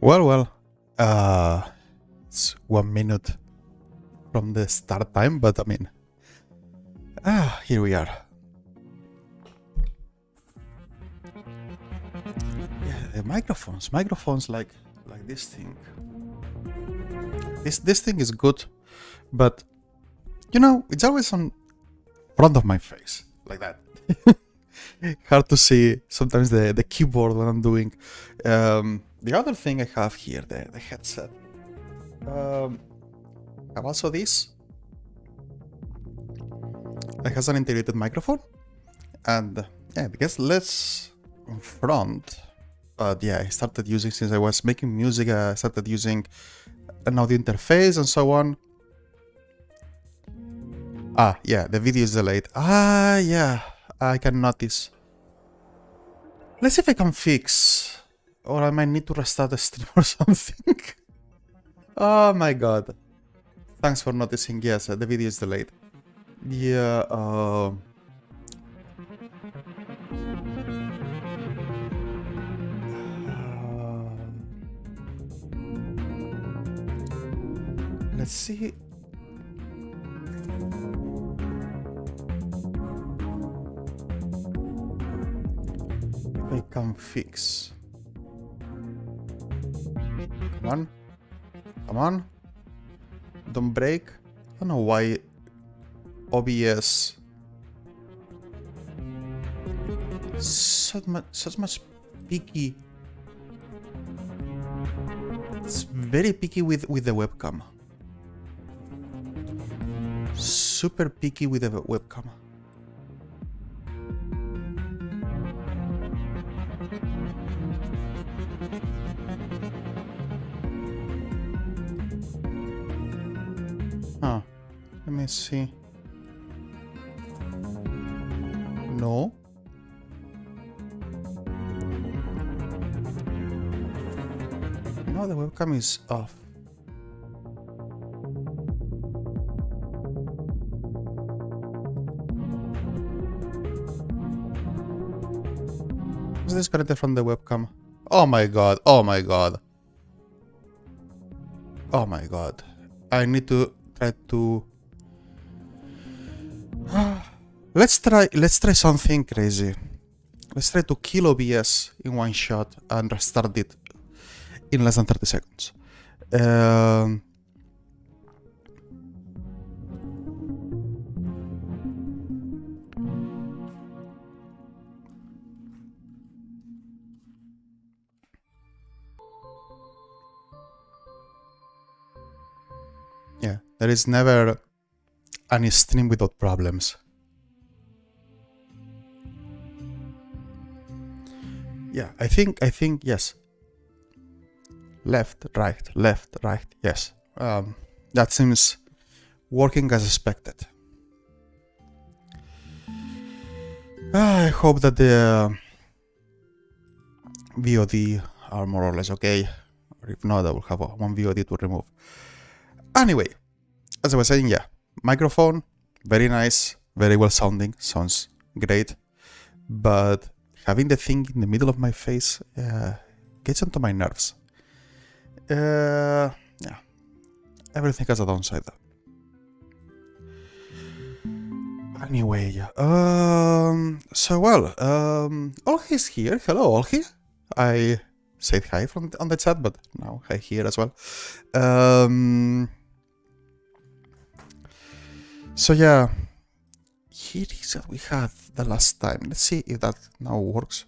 Well, it's 1 minute from the start time, but I mean, here we are. Yeah, the microphones like this thing. This thing is good, but You know, it's always on front of my face, like that. Hard to see sometimes the keyboard when I'm doing. The other thing I have here, the headset. I have also this. It has an integrated microphone. And yeah, I guess less on front. But yeah, I started using, since I was making music, I started using an audio interface and so on. Ah, yeah, the video is delayed. Ah, yeah, I can notice. Let's see if I can fix. Or I might need to restart the stream or something. Oh my god. Thanks for noticing. Yes, the video is delayed. Yeah, let's see. If I can fix. Come on. Come on. Don't break. I don't know why OBS such much picky. It's very picky with the webcam. Super picky with the webcam. Huh. Let me see. No. No, the webcam is off. Is disconnected from the webcam? Oh my god, oh my god. Oh my god. I need to try to... Let's try something crazy. Let's try to kill OBS in one shot and restart it in less than 30 seconds. Yeah, there is never any stream without problems. Yeah, I think yes. Left, right, yes. That seems working as expected. I hope that the VOD are more or less okay. Or if not, I will have one VOD to remove. Anyway, as I was saying, yeah, microphone, very nice, very well sounding, sounds great. But having the thing in the middle of my face gets onto my nerves. Yeah, everything has a downside though. Anyway, so well, Olgi is here. Hello, Olgi. I said hi on the chat, but now hi here as well. So yeah, here is what we had the last time. Let's see if that now works.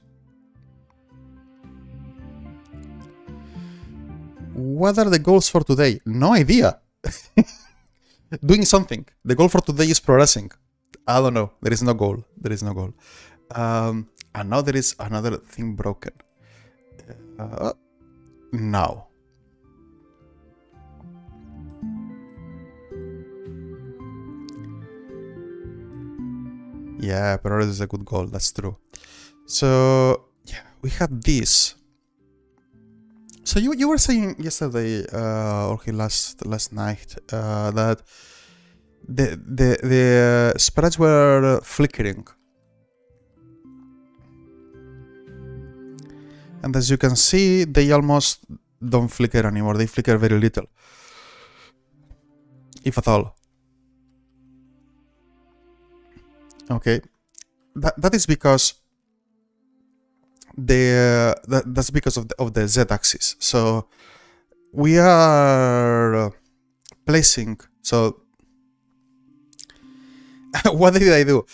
What are the goals for today? No idea. Doing something. The goal for today is progressing. I don't know. There is no goal. There is no goal. And now there is another thing broken. Now. Yeah, progress is a good goal. That's true. So yeah, we had this. So you were saying yesterday or last night that the sprites were flickering, and as you can see, they almost don't flicker anymore. They flicker very little, if at all. Okay, that is because that's because of the z-axis. So we are placing, so What did I do?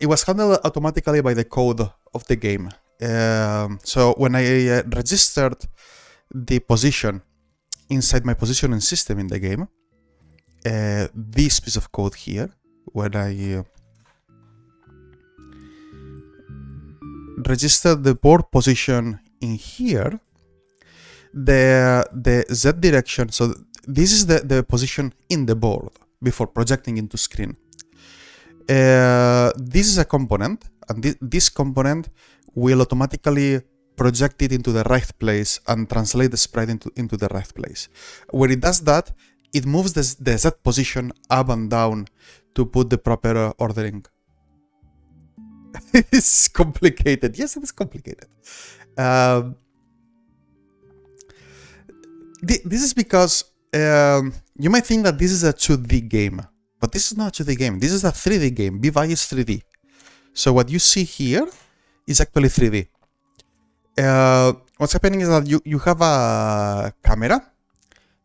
It was handled automatically by the code of the game. So when I registered the position inside my positioning system in the game, this piece of code here, when I registered the board position in here, the Z direction, so this is the position in the board before projecting into screen. This is a component, and this component will automatically project it into the right place and translate the sprite into the right place. When it does that, it moves the Z position up and down to put the proper ordering. It's complicated. Yes, it is complicated. This is because you might think that this is a 2D game, but this is not a 2D game. This is a 3D game. Vivi is 3D. So what you see here is actually 3D. What's happening is that you have a camera.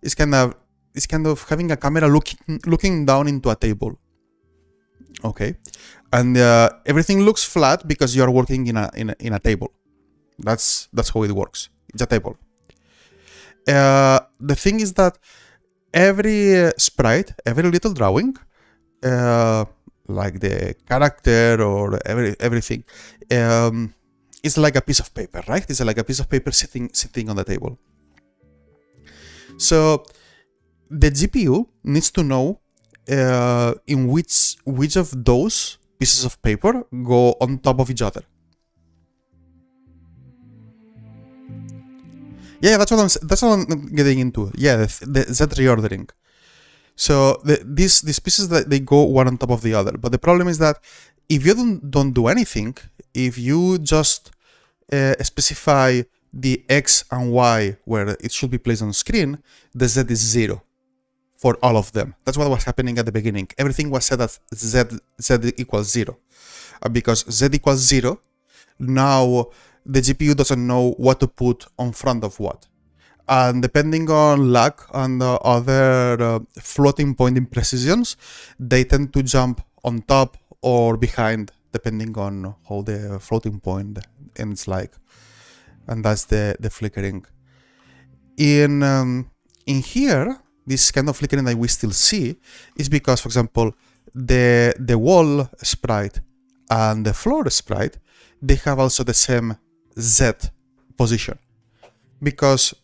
It's kind of having a camera looking down into a table. Okay, and everything looks flat because you are working in a table. That's how it works. It's a table. The thing is that every sprite, every little drawing, like the character or everything, is like a piece of paper, right? It's like a piece of paper sitting on the table. So the GPU needs to know in which of those pieces of paper go on top of each other. Yeah, that's what I'm getting into. Yeah, the Z reordering. So these pieces, that they go one on top of the other. But the problem is that if you don't do anything, if you just specify the X and Y where it should be placed on screen, the Z is 0 for all of them. That's what was happening at the beginning. Everything was set as Z equals 0. Because Z equals 0, now the GPU doesn't know what to put on front of what. And depending on luck and other floating point imprecisions, they tend to jump on top or behind, depending on how the floating point ends like. And that's the flickering. In here, this kind of flickering that we still see is because, for example, the wall sprite and the floor sprite, they have also the same Z position, because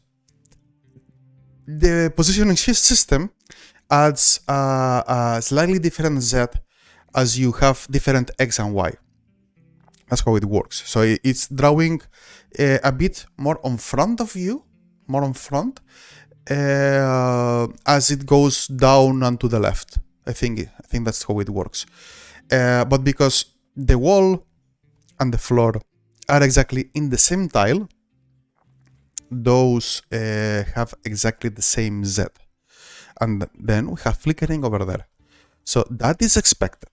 the positioning system adds a slightly different Z as you have different X and Y. That's how it works. So it's drawing a bit more on front of you, more on front, as it goes down and to the left. I think that's how it works. But because the wall and the floor are exactly in the same tile, those have exactly the same Z. And then we have flickering over there. So that is expected.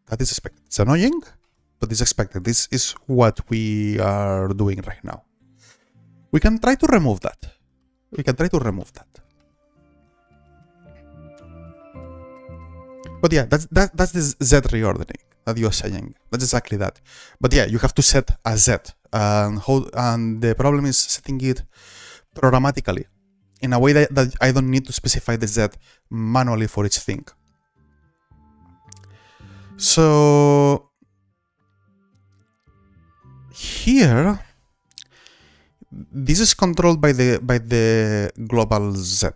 That is expected. It's annoying, but it's expected. This is what we are doing right now. We can try to remove that. But yeah, that's the Z reordering that you are saying. That's exactly that. But yeah, you have to set a Z, and the problem is setting it programmatically in a way that I don't need to specify the Z manually for each thing. So here, this is controlled by the global Z.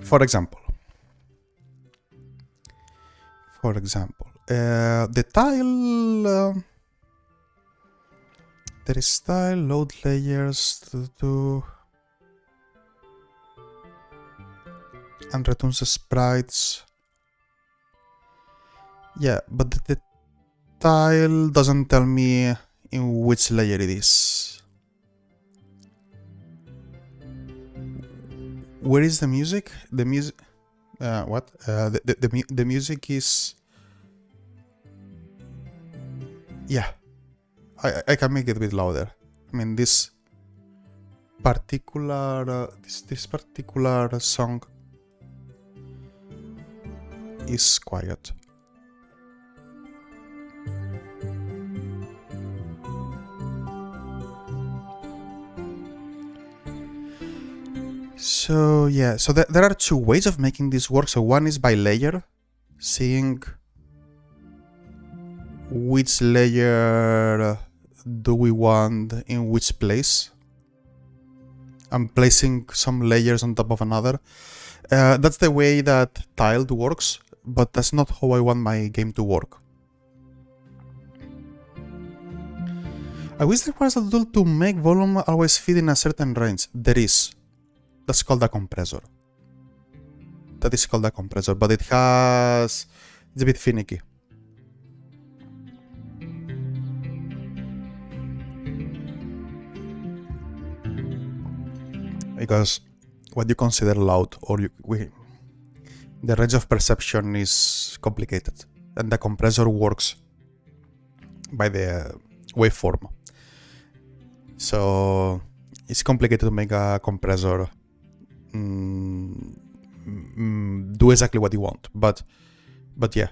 For example, the tile, there is tile, load layers to and returns the sprites. Yeah, but the tile doesn't tell me in which layer it is. Where is the music? The music. What? The music is. Yeah, I can make it a bit louder. I mean, this particular this particular song is quiet. So yeah, so there are two ways of making this work. So one is by layer, seeing which layer do we want in which place. I'm placing some layers on top of another. That's the way that tiled works, but that's not how I want my game to work. I wish there was a tool to make volume always fit in a certain range. There is. That's called a compressor. That is called a compressor, but it's a bit finicky. Because what you consider loud or the range of perception is complicated, and the compressor works by the waveform. So it's complicated to make a compressor do exactly what you want, but yeah,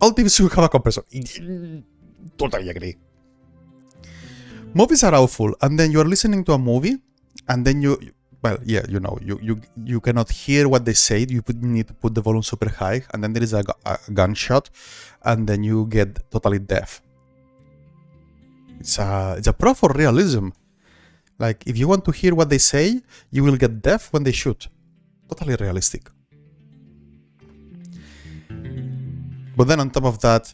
all TVs should have a compressor. Totally agree. Movies are awful, and then you're listening to a movie, and then you cannot hear what they say. You need to put the volume super high, and then there is a gunshot, and then you get totally deaf. It's a pro for realism. Like, if you want to hear what they say, you will get deaf when they shoot. Totally realistic. But then on top of that,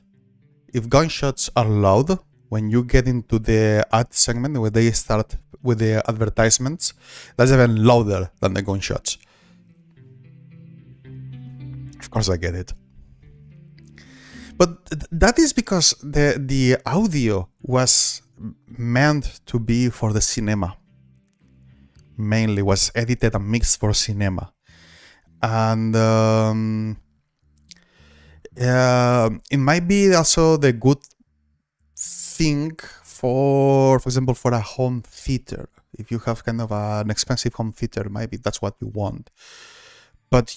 if gunshots are loud, when you get into the ad segment where they start with the advertisements, that's even louder than the gunshots. Of course I get it. But that is because the audio was meant to be for the cinema. Mainly was edited and mixed for cinema. And it might be also the good thing for example, for a home theater. If you have kind of an expensive home theater, maybe that's what you want. But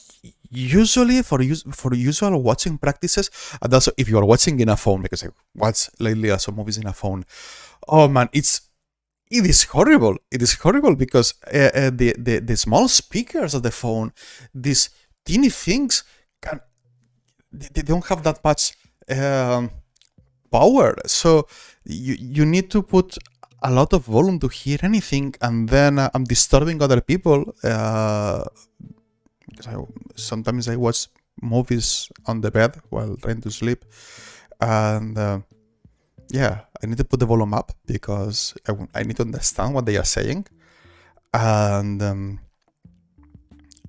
usually for usual watching practices, and also if you are watching in a phone, because I watch lately some movies in a phone, oh man, it is horrible. It is horrible because the small speakers of the phone, these teeny things, they don't have that much power. So you need to put a lot of volume to hear anything, and then I'm disturbing other people. Sometimes I watch movies on the bed while trying to sleep, and yeah, I need to put the volume up because I need to understand what they are saying, and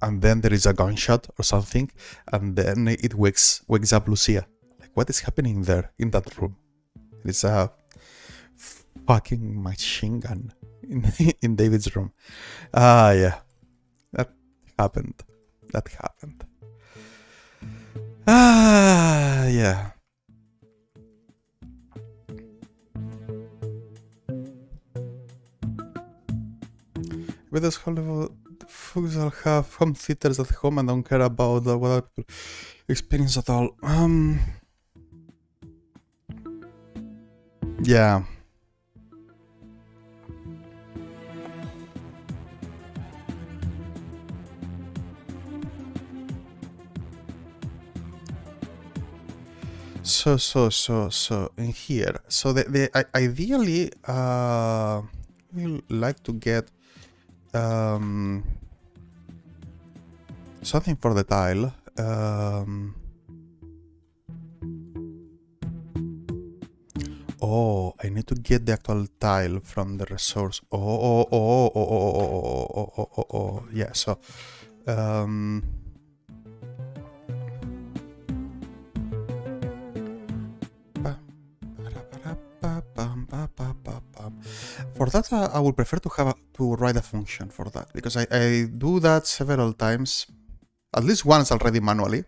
then there is a gunshot or something, and then it wakes up Lucia. Like, what is happening there in that room? It's a fucking machine gun in David's room. Yeah, that happened. Yeah. But those Hollywood folks all have home theaters at home and don't care about what other people experience at all. Yeah. So in here, so ideally we like to get something for the tile. Oh, I need to get the actual tile from the resource. Oh, yeah. So for that, I would prefer to write a function for that, because I do that several times, at least once already manually.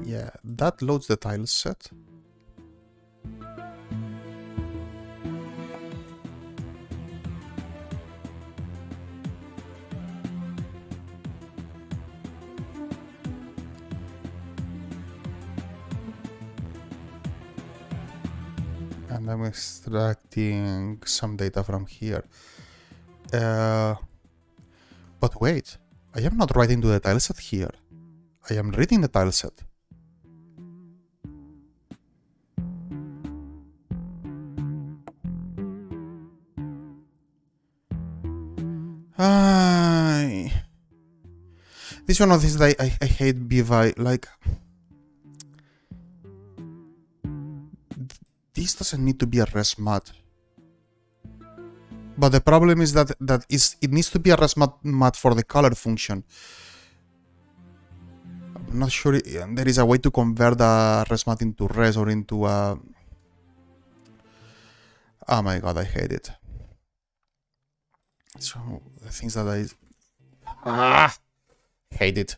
Yeah, that loads the tile set. And I'm extracting some data from here. But wait, I am not writing to the tileset here. I am reading the tileset. This is one of these that I hate BVI. Like, this doesn't need to be a res mat. But the problem is that it needs to be a res mat for the color function. I'm not sure there is a way to convert a res mat into res or into a... Oh my god, I hate it. So, the things that I... hate it.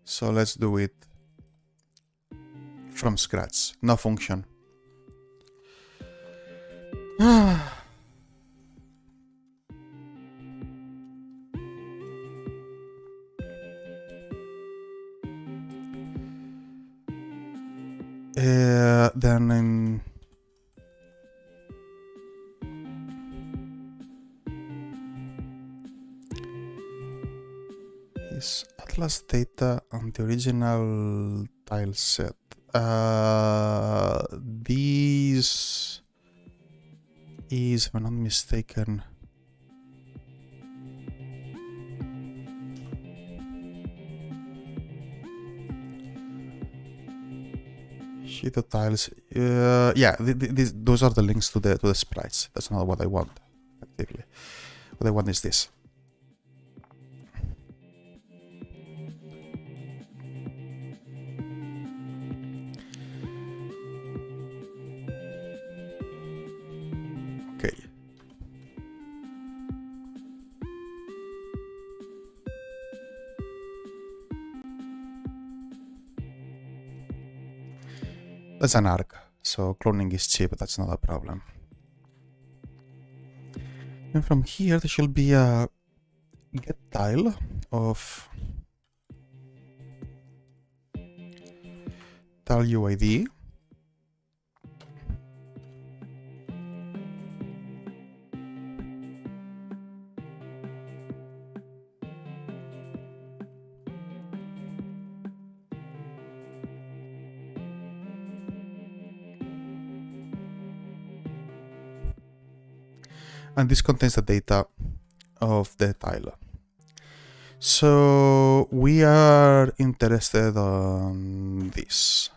So let's do it from scratch, no function. Then in is Atlas data on the original tile set. This is, if I'm not mistaken, sheet of tiles. Yeah, those are the links to the sprites. That's not what I want, effectively. What I want is this. Okay. That's an arc, so cloning is cheap, that's not a problem. And from here there should be a get tile of tile UID. And this contains the data of the tile. So we are interested on this.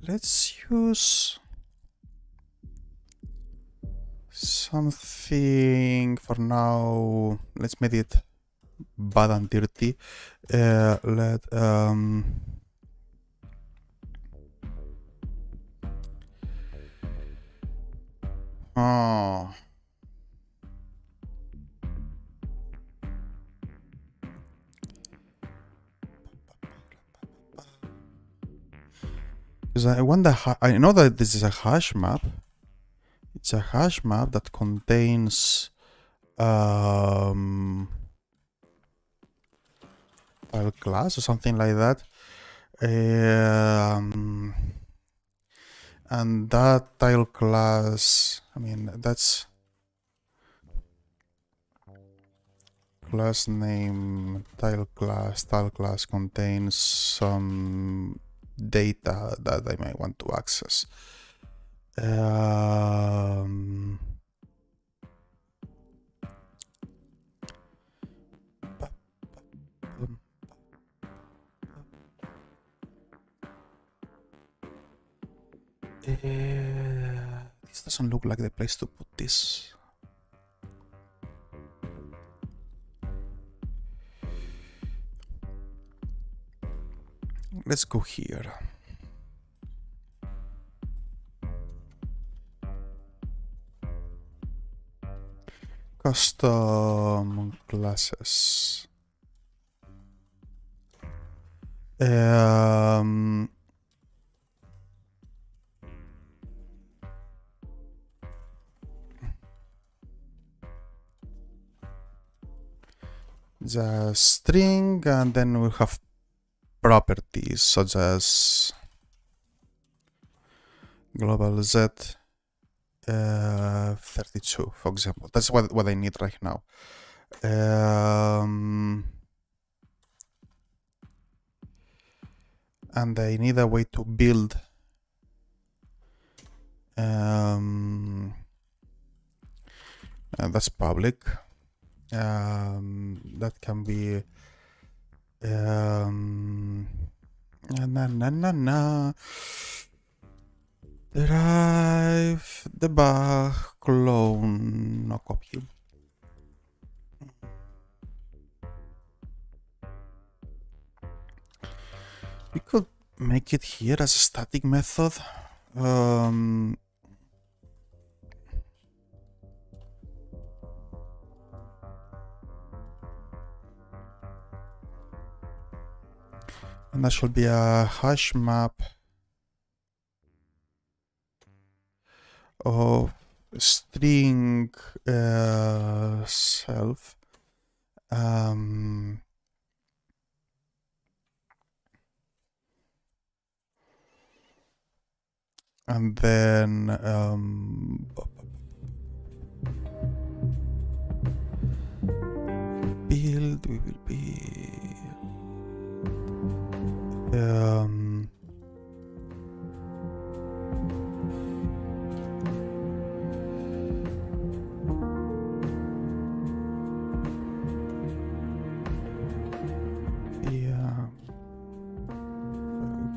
Let's use something for now. Let's make it bad and dirty. Oh. Because I wonder, I know that this is a hash map. It's a hash map that contains tile class or something like that. And that tile class, I mean, that's class name, tile class contains some data that I might want to access. This doesn't look like the place to put this. let's go here. Custom classes. The string, and then we'll have properties such as global z 32, for example. That's what I need right now. And I need a way to build that's public. That can be derive debug clone, no copy. We could make it here as a static method. And that should be a hash map of string self. And then build, we will be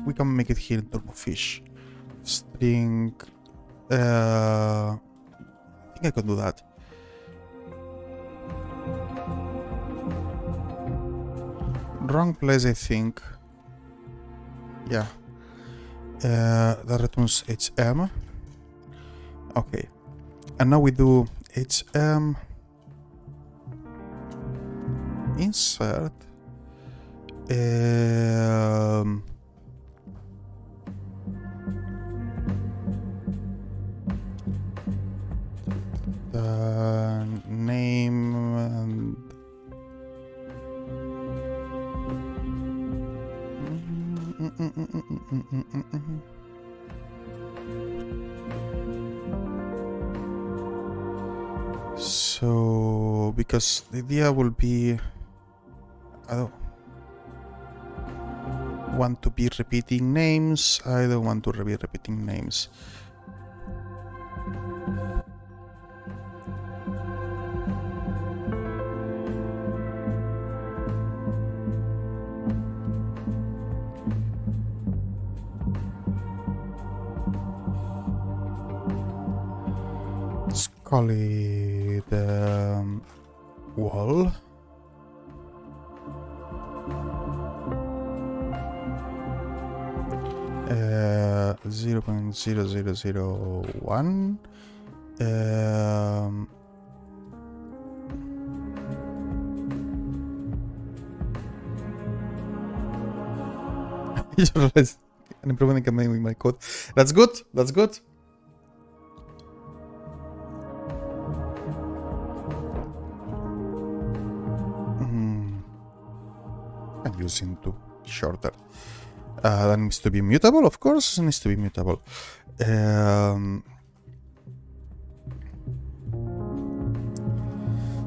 we can make it here in Turbofish. String. I think I can do that. Wrong place, I think. Yeah. That returns HM. Okay. And now we do HM insert. The name and so because the idea will be I don't want to be repeating names. I don't want to be repeating names. Let's call it wall. Uh, 0.0001. You realize an improvement can make with my code. That's good. That's good. I'm using to shorter. That needs to be mutable, of course. It needs to be mutable.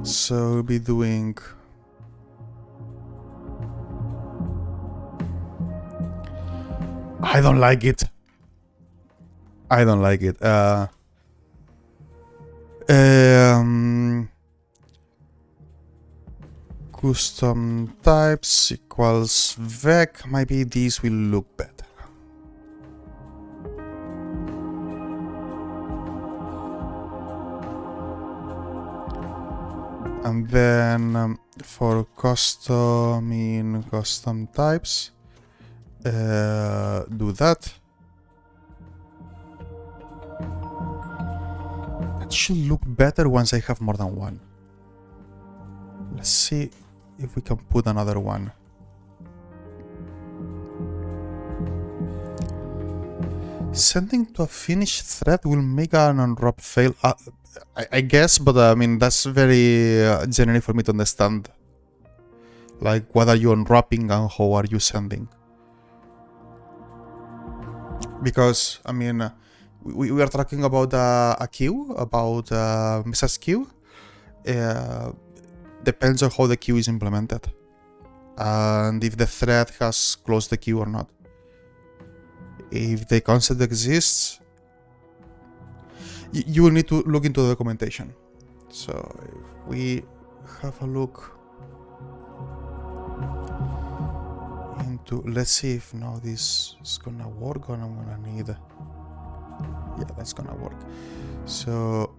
So we'll be doing. I don't like it. I don't like it. Custom types equals vec. Maybe these will look better. And then for custom in custom types, Do that. It should look better once I have more than one. Let's see if we can put another one. Sending to a finished thread will make an unwrap fail. I guess, but I mean, that's very generic for me to understand. Like, what are you unwrapping and how are you sending? Because, I mean, we are talking about a queue, about a message queue. Depends on how the queue is implemented. And if the thread has closed the queue or not. If the concept exists, you will need to look into the documentation. So if we have a look into, let's see if now this is gonna work or I'm gonna need, yeah, that's gonna work. So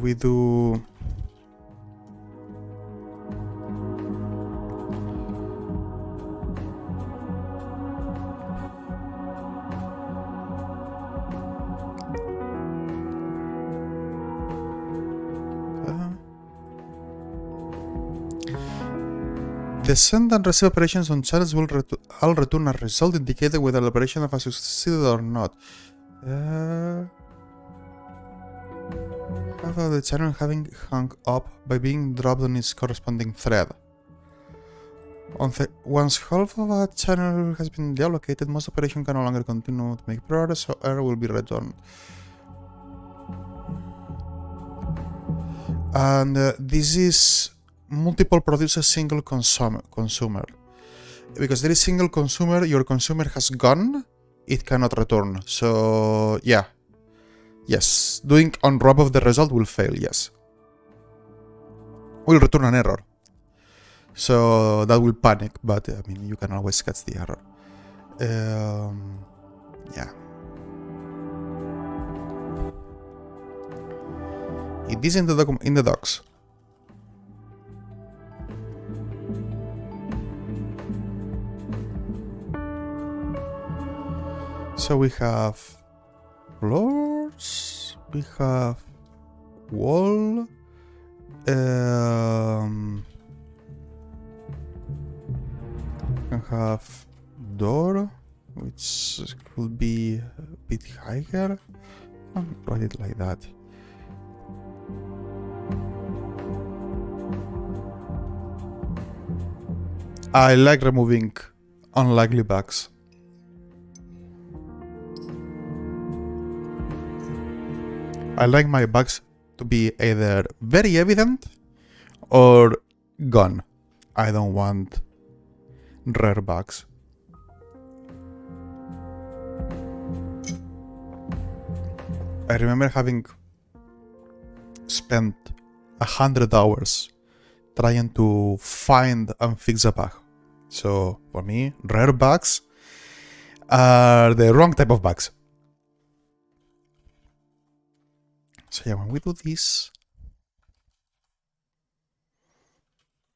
we do the send and receive operations on channels will all return a result indicating whether the operation has succeeded or not. About the channel having hung up by being dropped on its corresponding thread. Once half of a channel has been deallocated, most operation can no longer continue to make progress, so error will be returned. And this is multiple produces single consumer. Because there is single consumer, your consumer has gone, it cannot return. So yeah. Yes, doing unwrap of the result will fail, yes. Will return an error. So that will panic, but I mean, you can always catch the error. Yeah. It is in the docs. So we have floors, we have wall, we have door, which could be a bit higher. I'll write it like that. I like removing unlikely bugs. I like my bugs to be either very evident or gone. I don't want rare bugs. I remember having spent 100 hours trying to find and fix a bug. So for me, rare bugs are the wrong type of bugs. So yeah, when we do this,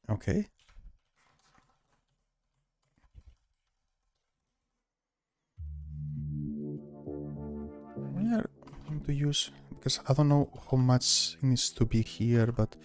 okay. We are going to use, because I don't know how much needs to be here, but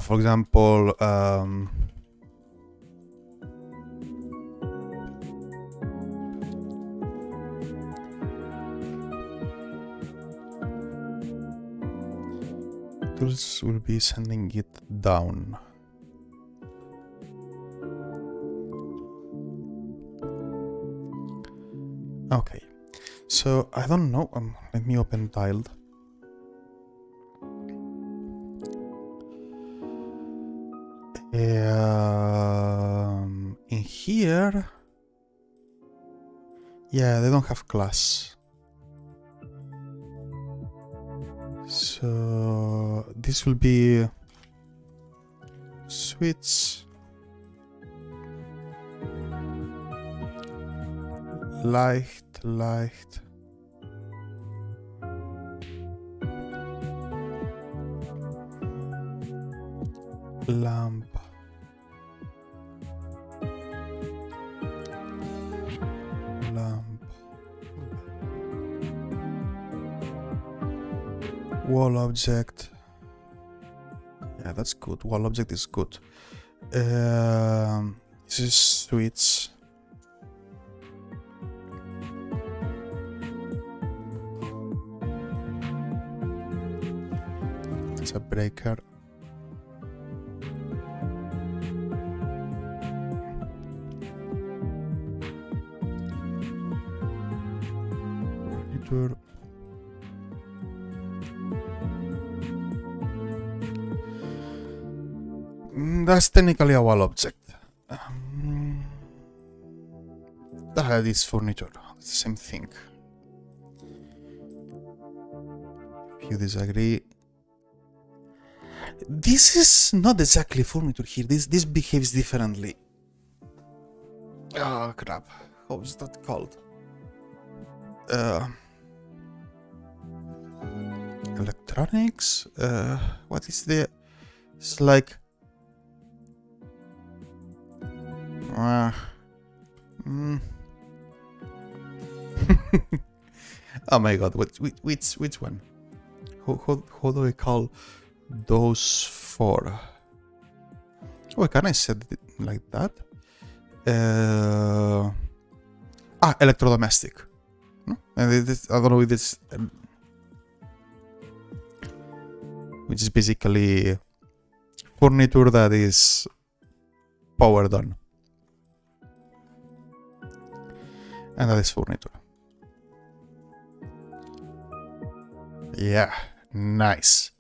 for example, tools will be sending it down. Okay, so I don't know. Let me open tiled. Yeah, they don't have class. So this will be switch light lamp wall object. Yeah, that's good. Wall object is good. This is switch. It's a breaker. Monitor. That's technically a wall object. That is furniture. It's the same thing. If you disagree, this is not exactly furniture here. This behaves differently. Oh crap! How's that called? Electronics. What is the? It's like. Oh my god! Which one? How do I call those four? Oh, can I set it like that? Electrodomestic. No? And I don't know if it's which is basically furniture that is powered on, and that is furniture. Yeah, nice.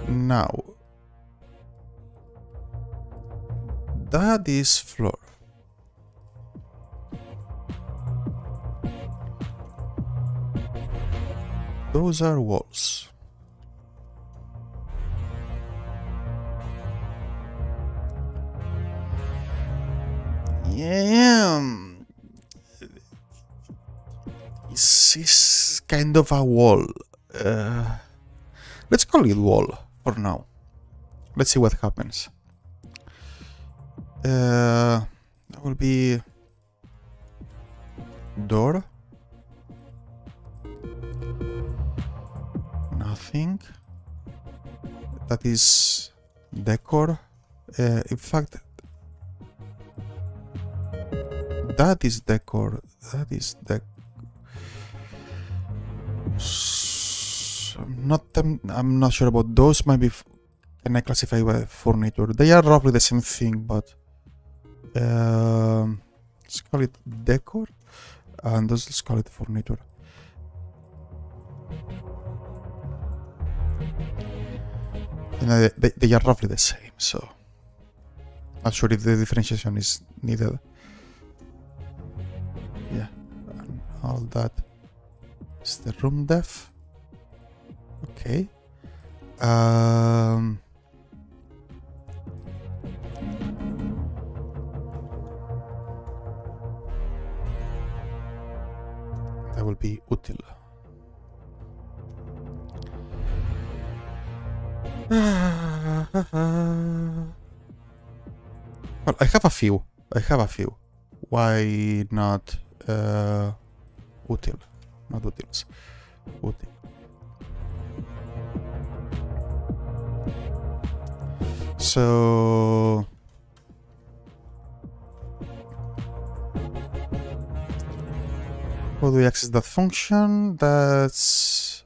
Now, that is floor. Those are walls. Yeah, this is kind of a wall. Let's call it wall for now. Let's see what happens. That will be door. Nothing. That is decor. In fact, that is decor. I'm not sure about those. Might be. Can I classify by furniture? They are roughly the same thing, but let's call it decor, and let's call it furniture. And they are roughly the same, so not sure if the differentiation is needed. Yeah, and all that is the room def. Okay. That will be util. Well, I have a few. Why not util? Not utils. Util. So how do we access that function? That's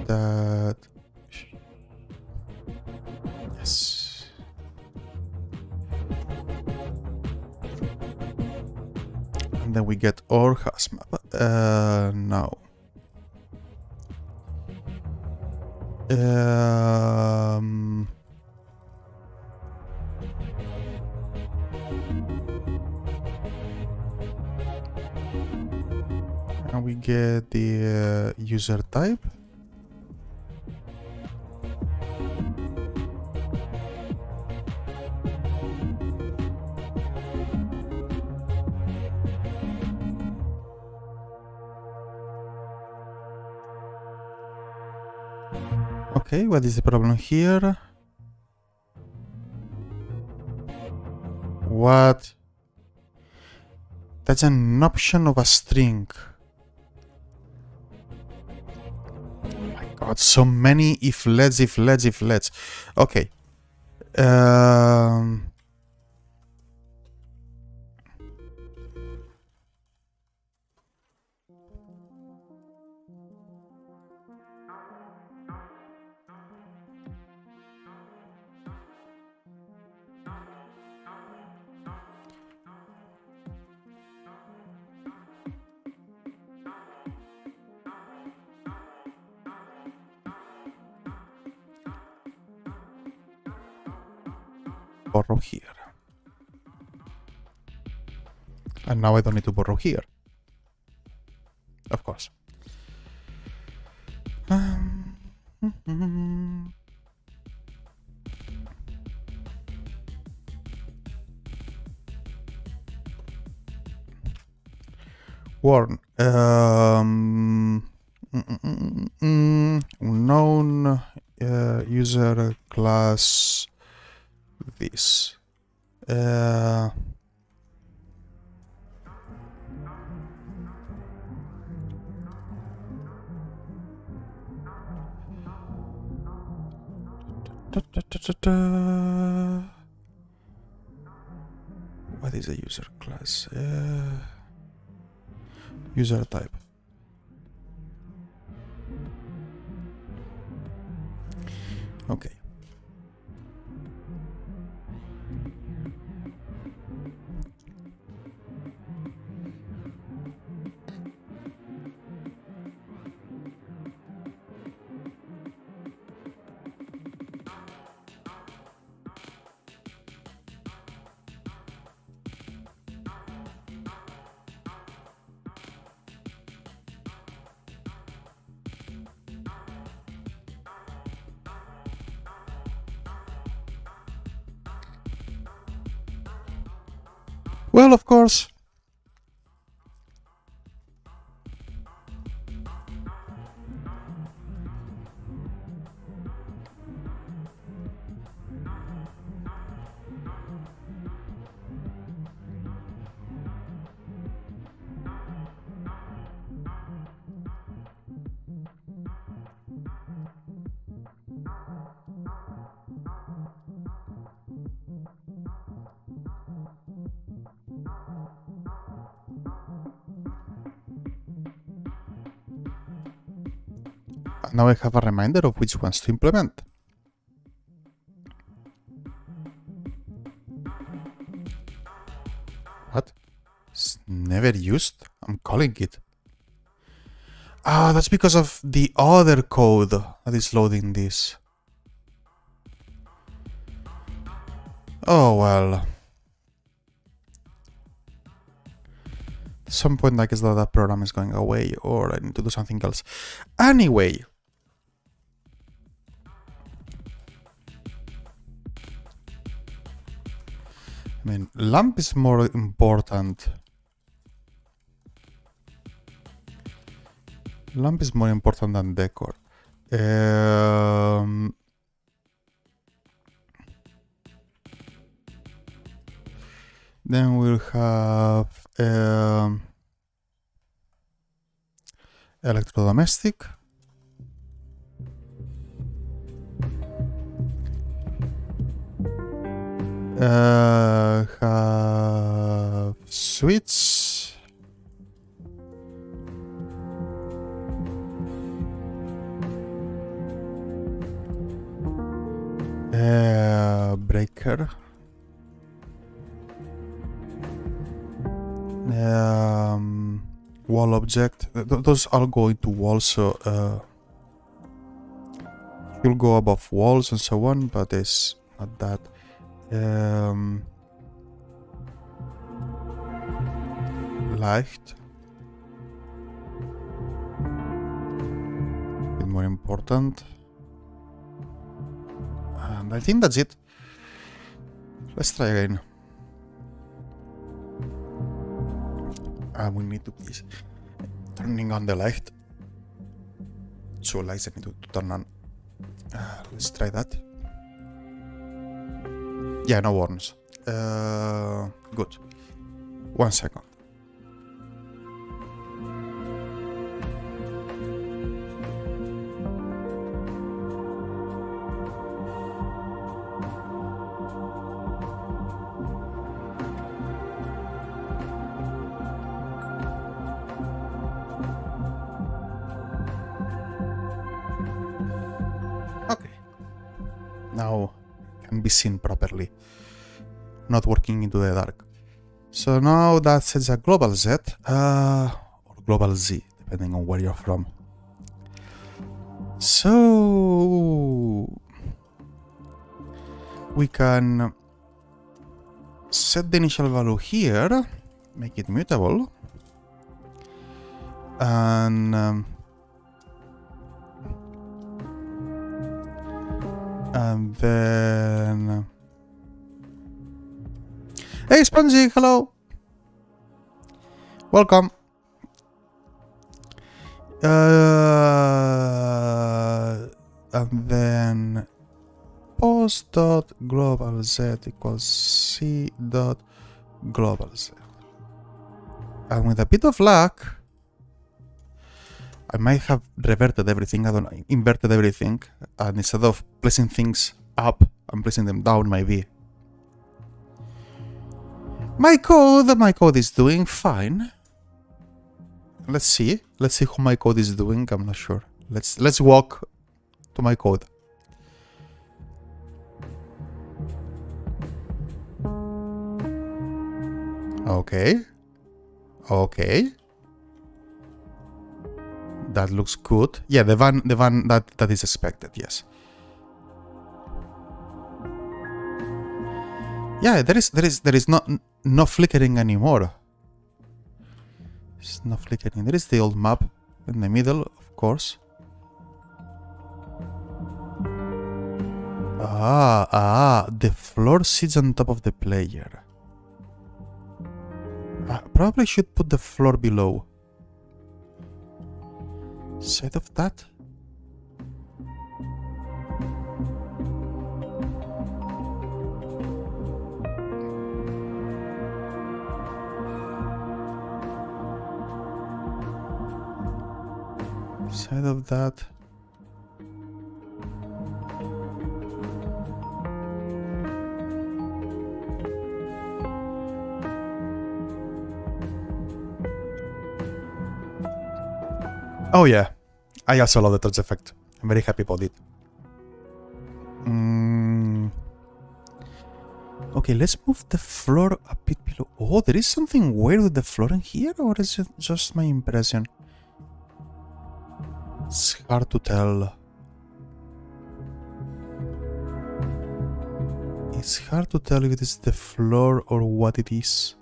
that. Yes. And then we get our house map. No. And we get the user type. Okay, what is the problem here? What? That's an option of a string. Oh my god, so many if lets. Okay. Borrow here. And now I don't need to borrow here. Of course. Warn. Unknown user class this. What is a user class? User type. Okay. Well, of course. Now I have a reminder of which ones to implement. What? It's never used? I'm calling it. Ah, that's because of the other code that is loading this. Oh well. At some point I guess that program is going away or I need to do something else. Anyway. I mean, lamp is more important. Lamp is more important than decor. Then we'll have electrodomestic. Have switch. breaker. Wall object. Those all go into walls, so you'll go above walls and so on, but it's not that. Light. A bit more important. And I think that's it. Let's try again. We need to be turning on the light. Two lights I need to turn on. Let's try that. Yeah, no warns. Good. 1 second. Now can be seen properly, not working into the dark. So now that sets a global Z, or global Z, depending on where you're from. So we can set the initial value here, make it mutable, and then... Hey Spongy, hello! Welcome! And then post.global z equals c.global z. And with a bit of luck, I might have reverted everything, inverted everything, and instead of placing things up, I'm placing them down, maybe. My code is doing fine. Let's see how my code is doing. I'm not sure. Let's walk to my code. Okay. That looks good. Yeah, the one that is expected, yes. Yeah, there is no flickering anymore. It's not flickering. There is the old map in the middle, of course. The floor sits on top of the player. I probably should put the floor below. Side of that? Side of that. Oh yeah, I also love the touch effect. I'm very happy about it. Okay, let's move the floor a bit below. Oh, there is something weird with the floor in here, or is it just my impression? It's hard to tell. It's hard to tell if it is the floor or what it is.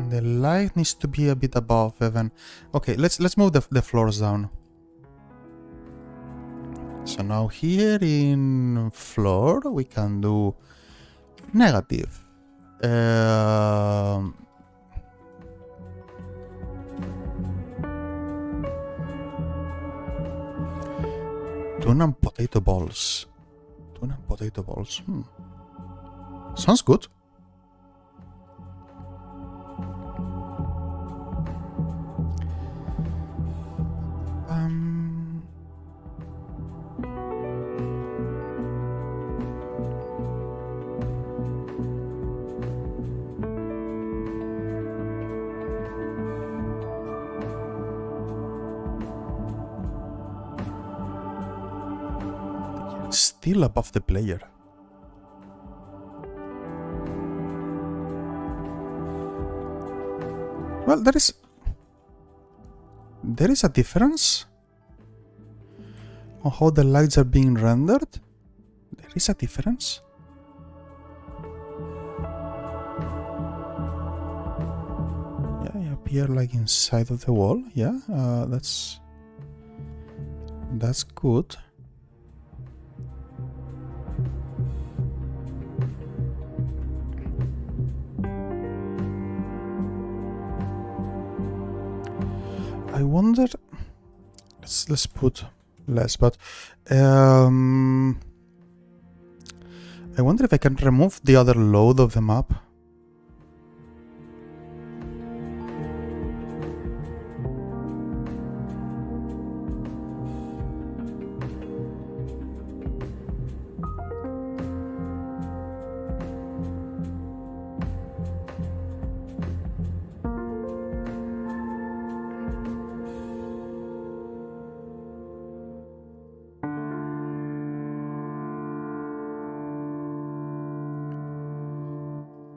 The light needs to be a bit above even. Okay, let's move the floors down. So now here in floor we can do negative. Tuna and potato balls. Tuna and potato balls. Sounds good. still above the player. Well, there is a difference on how the lights are being rendered. There is a difference. Yeah, you appear like inside of the wall. Yeah, that's good. I wonder. Let's put less, but I wonder if I can remove the other load of the map.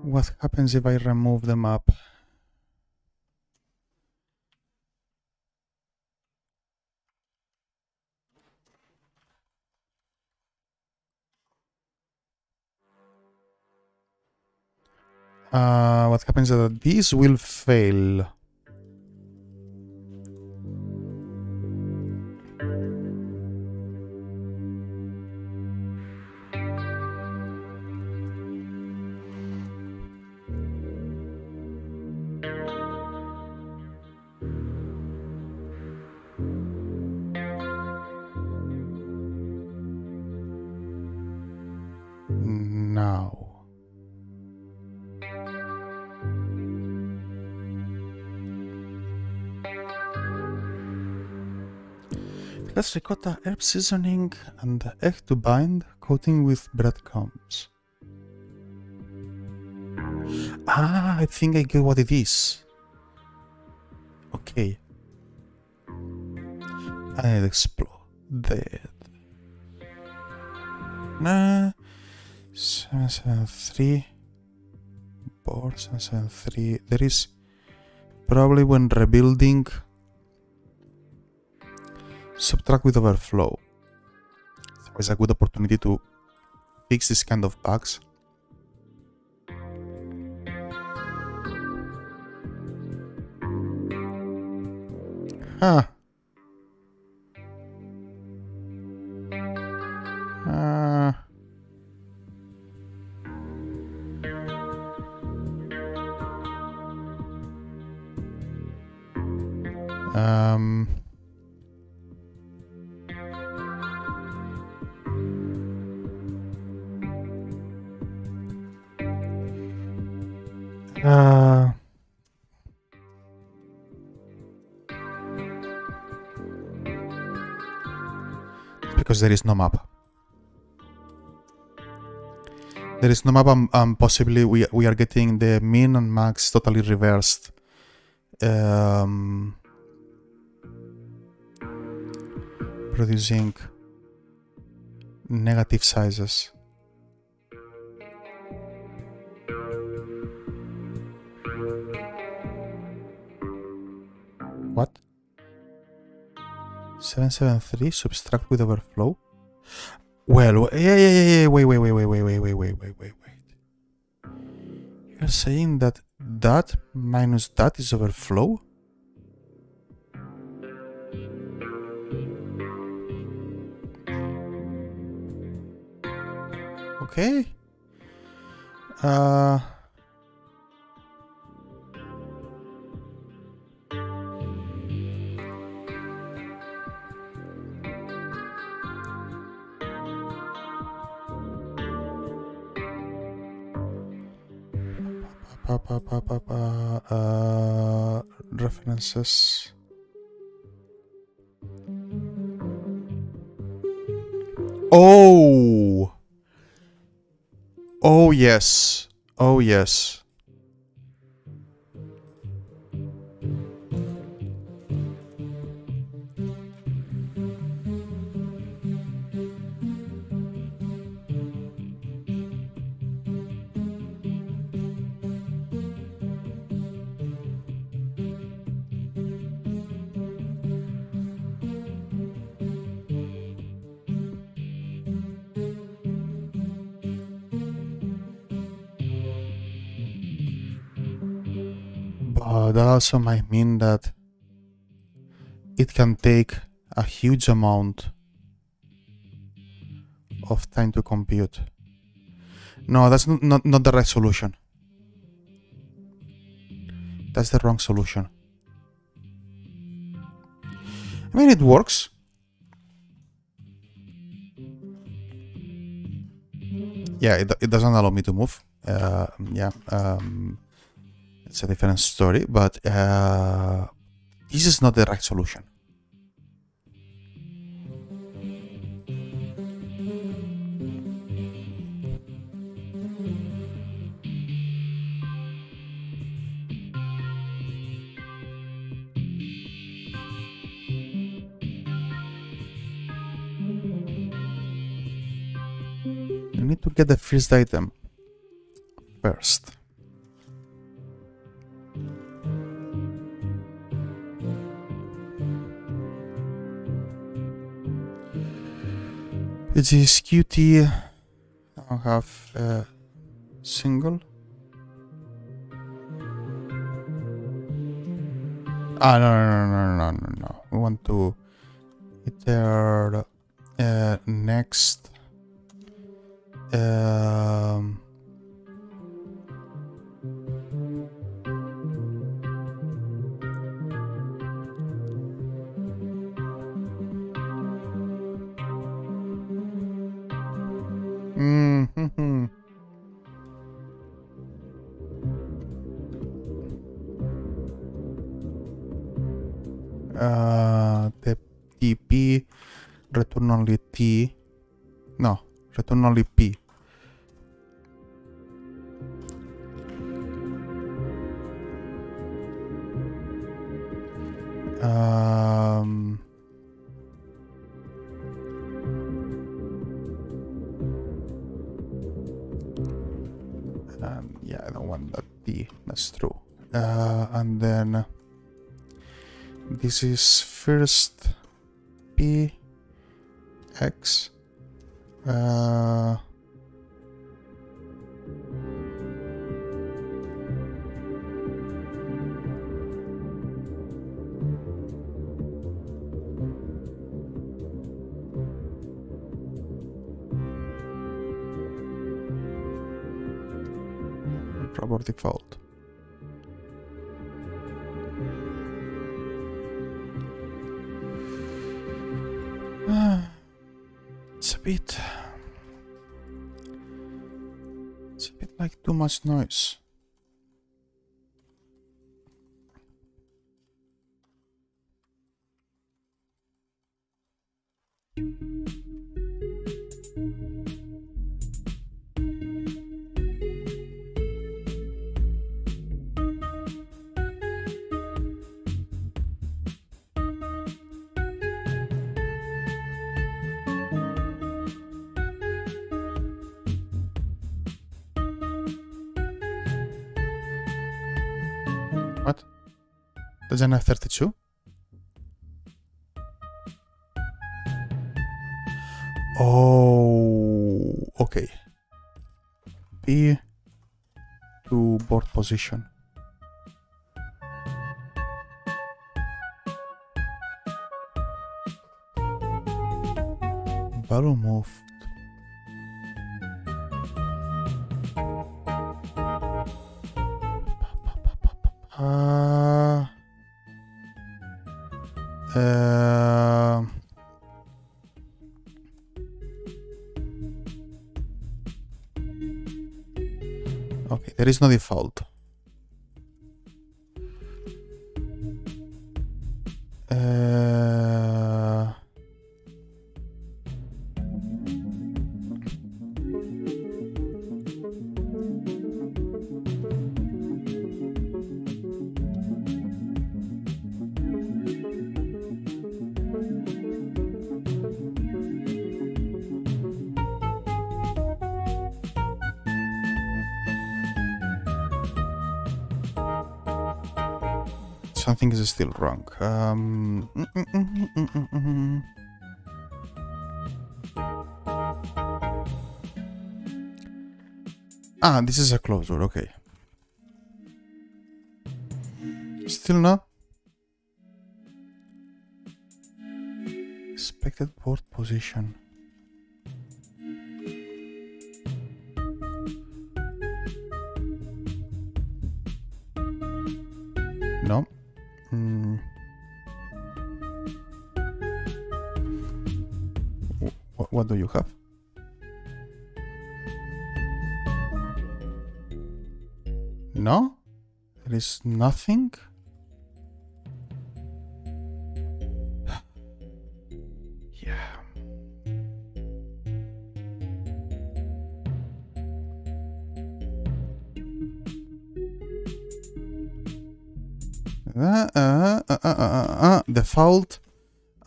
What happens if I remove the map? What happens is that this will fail. Now. It has ricotta, herb seasoning, and egg to bind, coating with breadcrumbs. Ah, I think I get what it is. Okay. I explode that. Nah. 773. Board 773. There is probably when rebuilding. Subtract with overflow. It's a good opportunity to fix this kind of bugs. Huh. Because there is no map. There is no map, possibly we are getting the min and max totally reversed. Producing negative sizes. What? 773 subtract with overflow? Well, yeah, wait. You're saying that that minus that is overflow? Okay. References. Oh. Oh yes. Oh yes. that also might mean that it can take a huge amount of time to compute. No, that's not the right solution. That's the wrong solution. I mean, it works. Yeah, it doesn't allow me to move. Yeah, it's a different story, but this is not the right solution. I need to get the first item first. It is QT. I have a single. No. We want to iter next. The TP return only T. No, return only P. Yeah, I don't want that T. That's true. And then this is first P X. Proper default. It's a bit like too much noise. What? Doesn't have 32? Oh, okay. P to board position. Value moved. Okay, there is no default. Something is still wrong. This is a closure, okay. Still no? Expected board position. No. What do you have? No? There is nothing? Yeah. Default,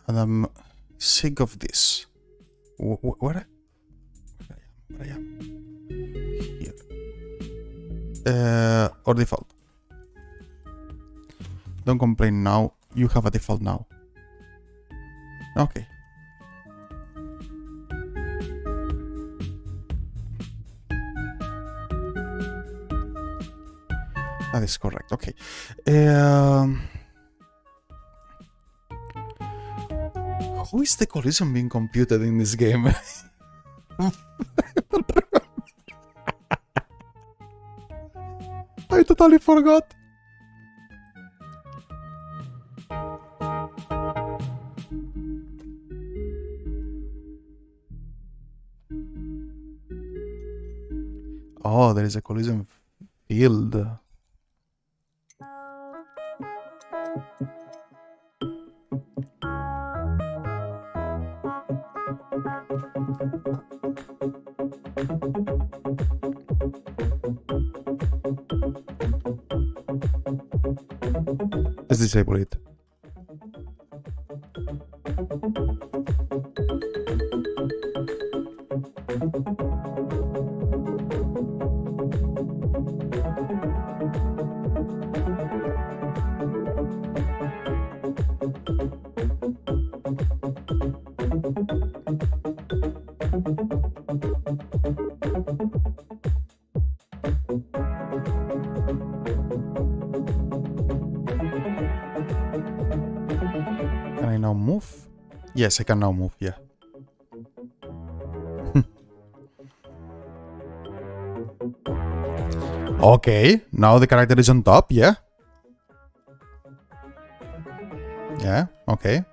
and I'm sick of this. Where I am? Here. Or default. Don't complain now. You have a default now. Okay. That is correct. Okay. How is the collision being computed in this game? I totally forgot. Oh, there is a collision field. Let's disable it. Can I now move? Yes, I can now move, yeah. Okay, now the character is on top, yeah? Yeah, okay.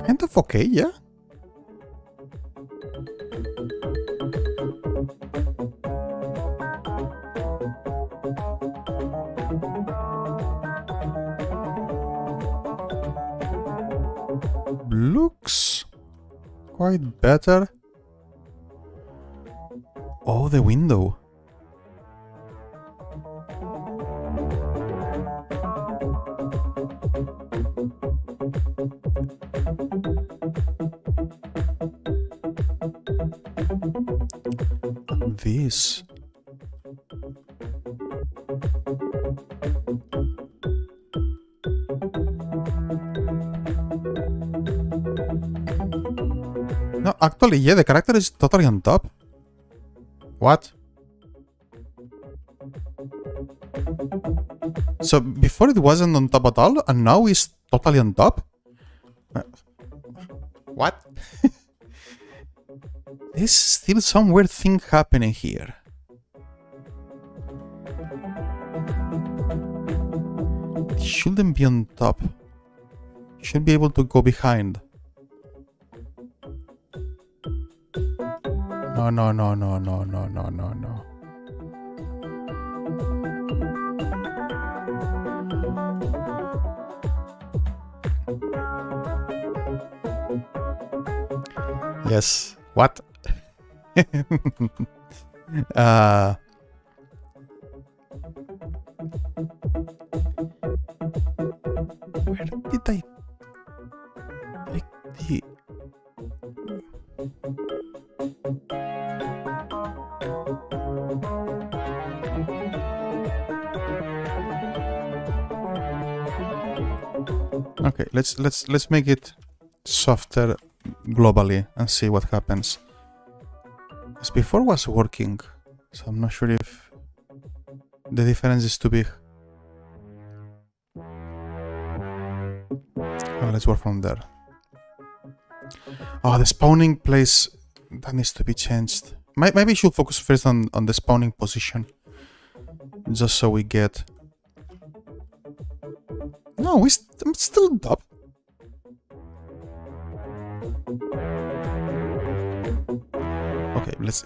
Kind of okay, yeah? Looks quite better. Oh, the window. And this. No, actually, yeah, the character is totally on top. What? So before it wasn't on top at all, and now it's totally on top? What? There's still some weird thing happening here. It shouldn't be on top. It should be able to go behind. No, no, no, no, no, no, no, no, no. Yes. What? Where did I take the... Okay, let's make it softer globally and see what happens. This before was working, so I'm not sure if the difference is too big. Well, let's work from there. Oh, the spawning place, that needs to be changed. Maybe we should focus first on the spawning position. Just so we get... No, I'm still up. Okay, let's...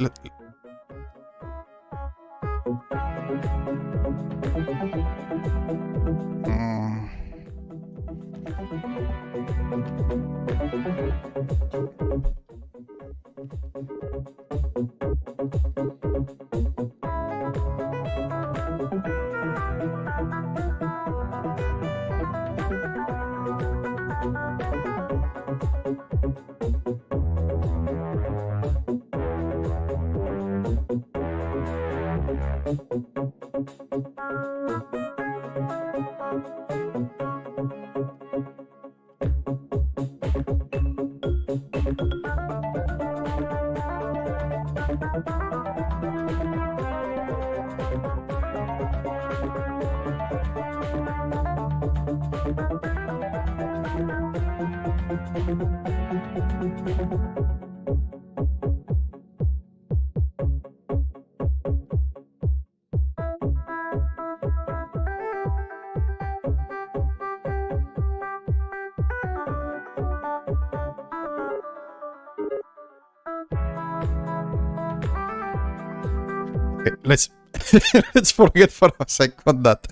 Okay, let's forget for a second that.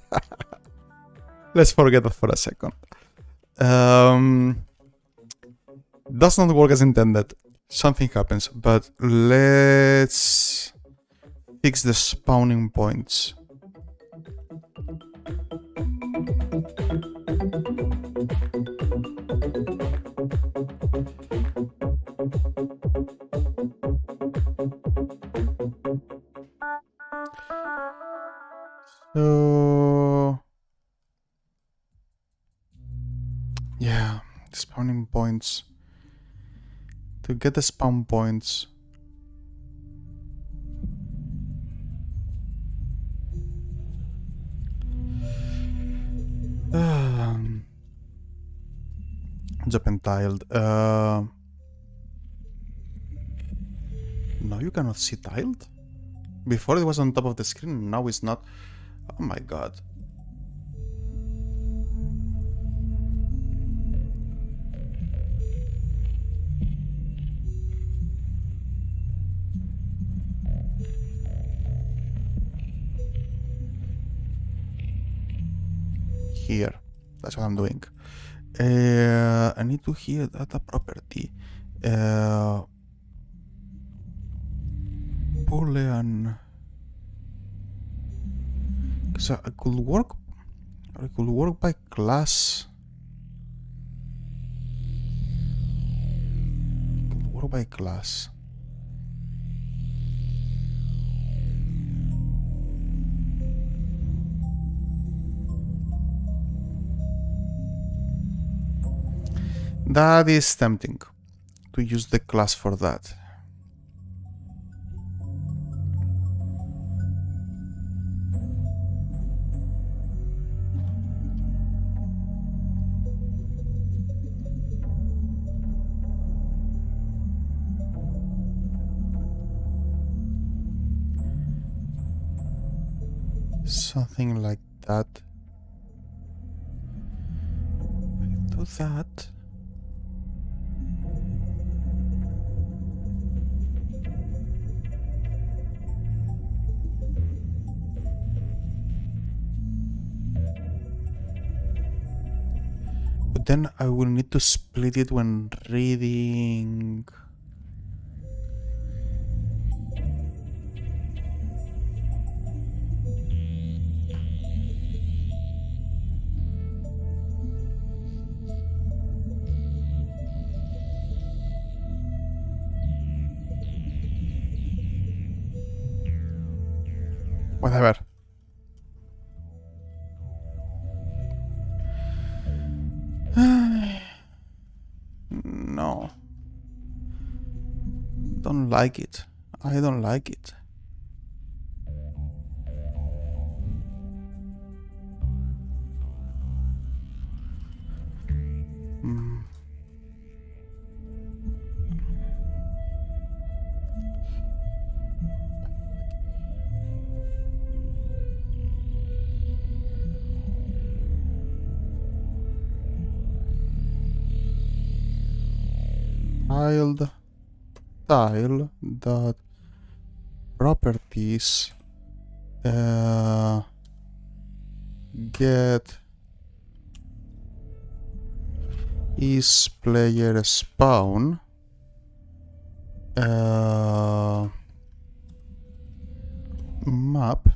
Let's forget that for a second. Does not work as intended. Something happens, but let's fix the spawning points. So yeah, spawning points. To get the spawn points, job and tiled. No, you cannot see tiled. Before it was on top of the screen, now it's not. Oh my god. Here, that's what I'm doing. I need to hear data property. Boolean. So I could work by class. Work by class. That is tempting to use the class for that. Something like that. Do that. But then I will need to split it when reading. Whatever. No. don't like it. I don't like it. Tile dot properties get is player spawn map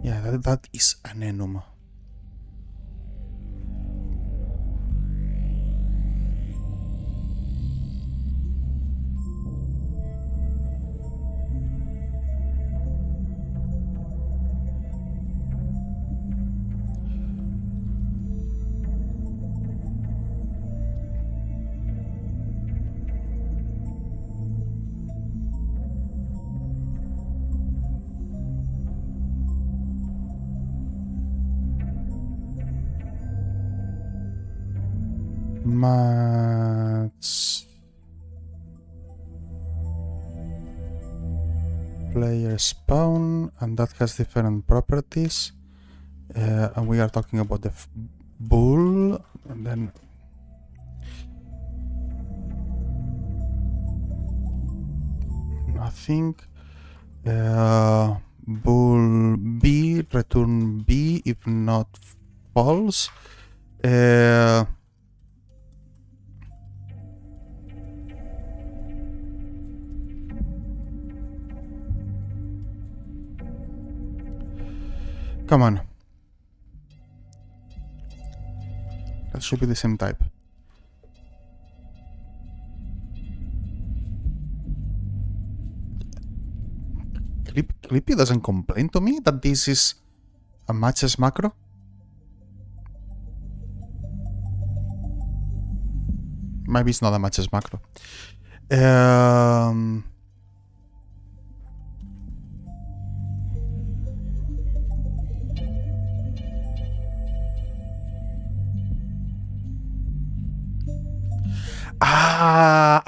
yeah, that is an enum. Match player spawn, and that has different properties, and we are talking about the bull, and then nothing. Bull B, return B if not false. Come on. That should be the same type. Clippy doesn't complain to me that this is a matches macro. Maybe it's not a matches macro.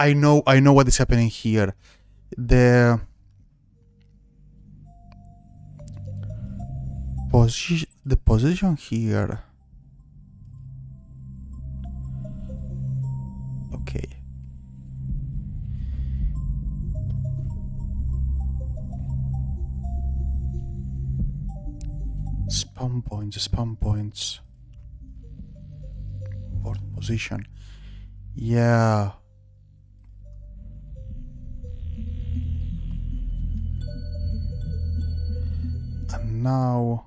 I know what is happening here. The position here. Okay. Spawn points. Board position. Yeah. And now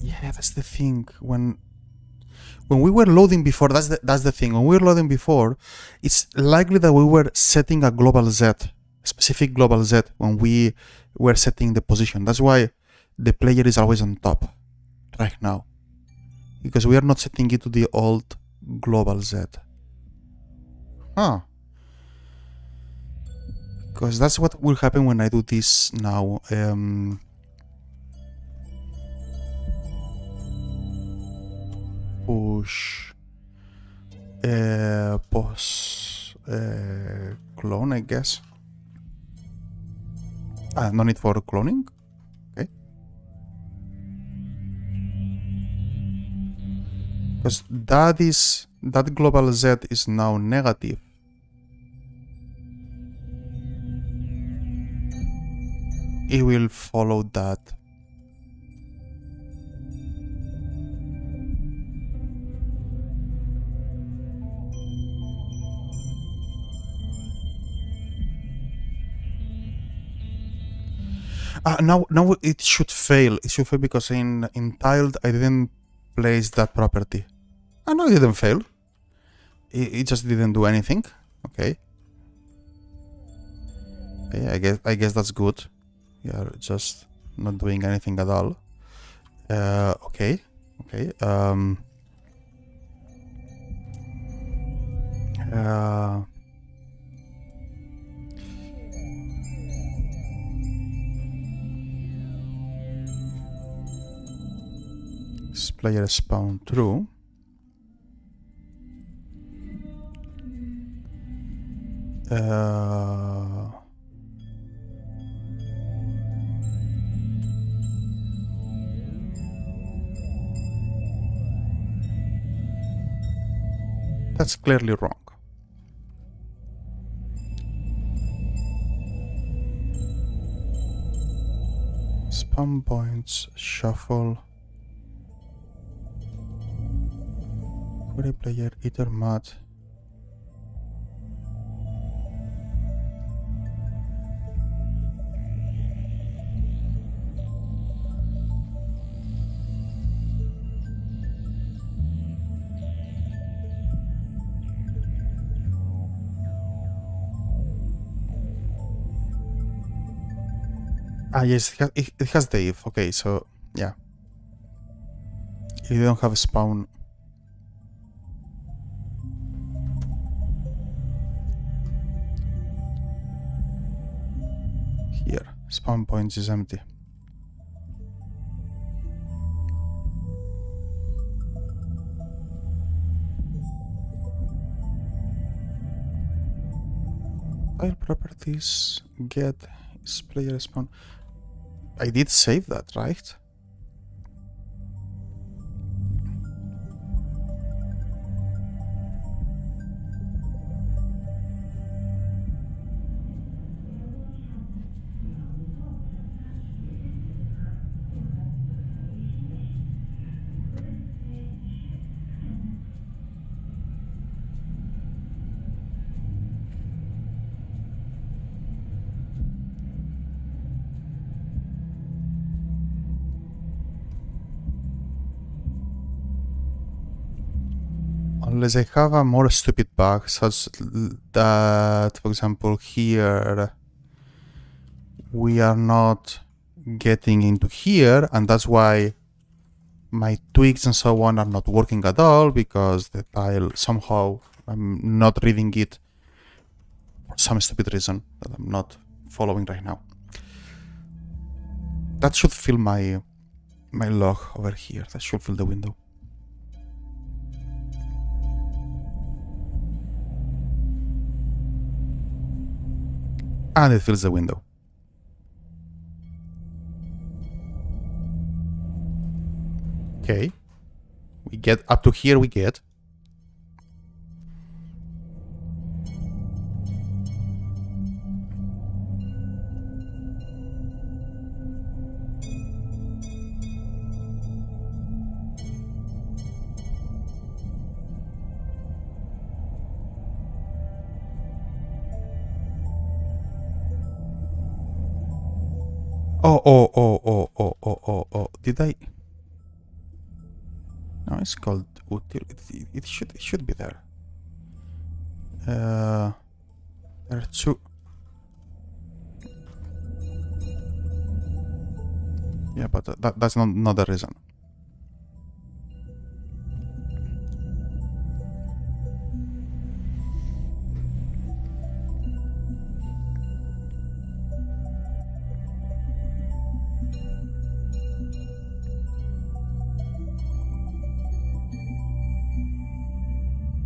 yeah, that's the thing. When we were loading before, that's the thing. When we were loading before, it's likely that we were setting a global Z, specific global Z, when we were setting the position. That's why the player is always on top right now, because we are not setting it to the old global Z. Huh. Because that's what will happen when I do this now. Push pause clone, I guess. No need for cloning. Okay. Because that global Z is now negative. It will follow that. Now it should fail. It should fail because in tiled I didn't place that property. No, it didn't fail. it just didn't do anything. Okay. Okay, I guess that's good. You're just not doing anything at all. Okay. Okay. This player spawn true. That's clearly wrong. Spawn points, shuffle. Query player, either mat. Ah, yes, it has the if. Okay, so yeah. You don't have a spawn. Here, spawn points is empty. File properties, get is player spawn. I did save that, right? Unless I have a more stupid bug, such that, for example, here we are not getting into here, and that's why my tweaks and so on are not working at all, because the tile somehow I'm not reading it for some stupid reason that I'm not following right now. That should fill my log over here. That should fill the window. And it fills the window. Okay. We get up to here, we get. Oh. Did I? No, it's called util. It should be there. There are two. Yeah, but that's not the reason.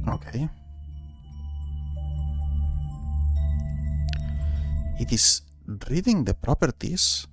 Okay. It is reading the properties.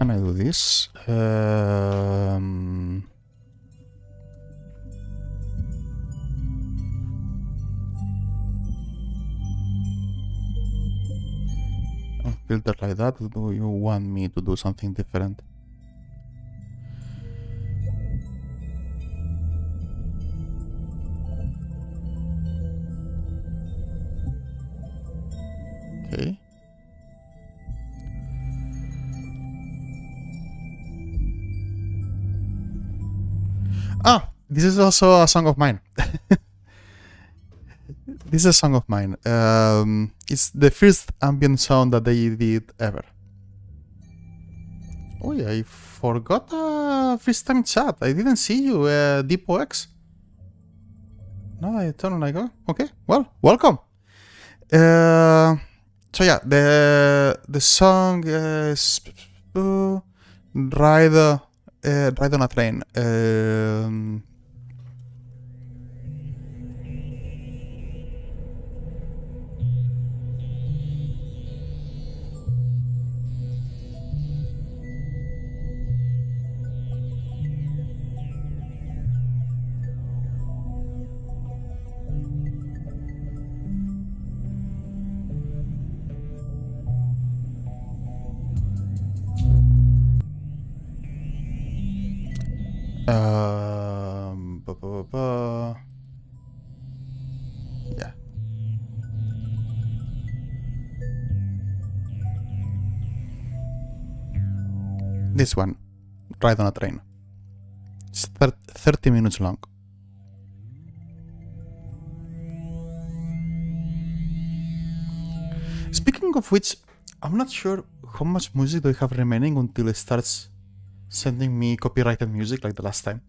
can I do this? Filter like that. Do you want me to do something different? Okay. Ah, this is also a song of mine. This is a song of mine. It's the first ambient sound that they did ever. Oh yeah, I forgot first time chat. I didn't see you, DeepOX. No, I turn like, oh, okay, well, welcome. So yeah, the song is Ride on a Train. Yeah. This one, Ride on a Train. It's 30 minutes long. Speaking of which, I'm not sure how much music do I have remaining until it starts sending me copyrighted music like the last time.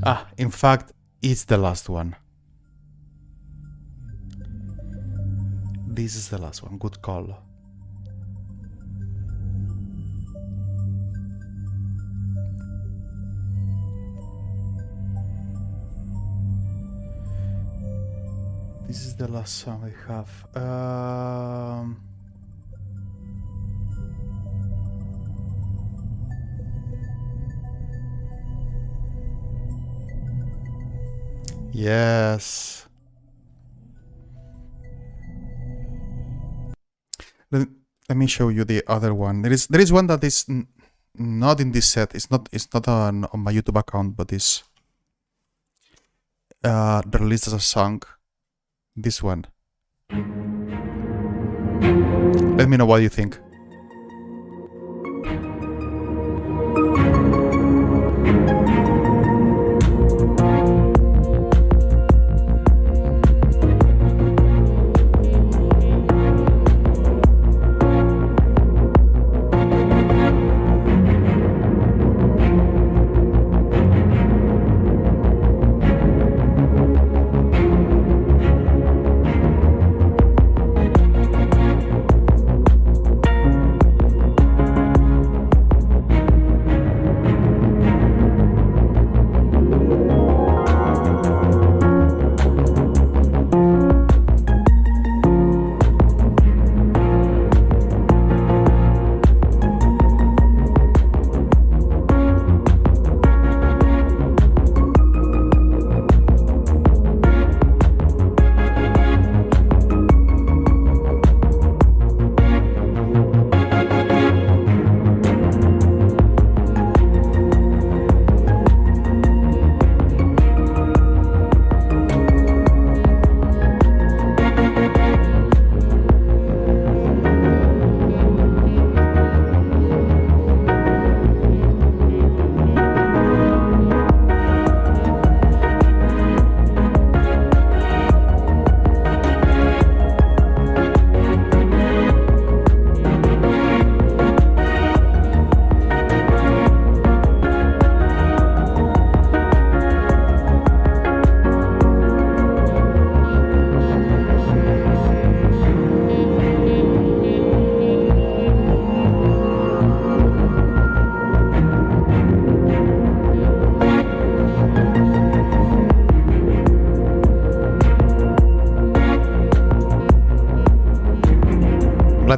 Ah, in fact, it's the last one. This is the last one. Good call. This is the last song I have. Yes. Let me show you the other one. There is one that is not in this set. It's not on my YouTube account, but is released as a song. This one. Let me know what you think.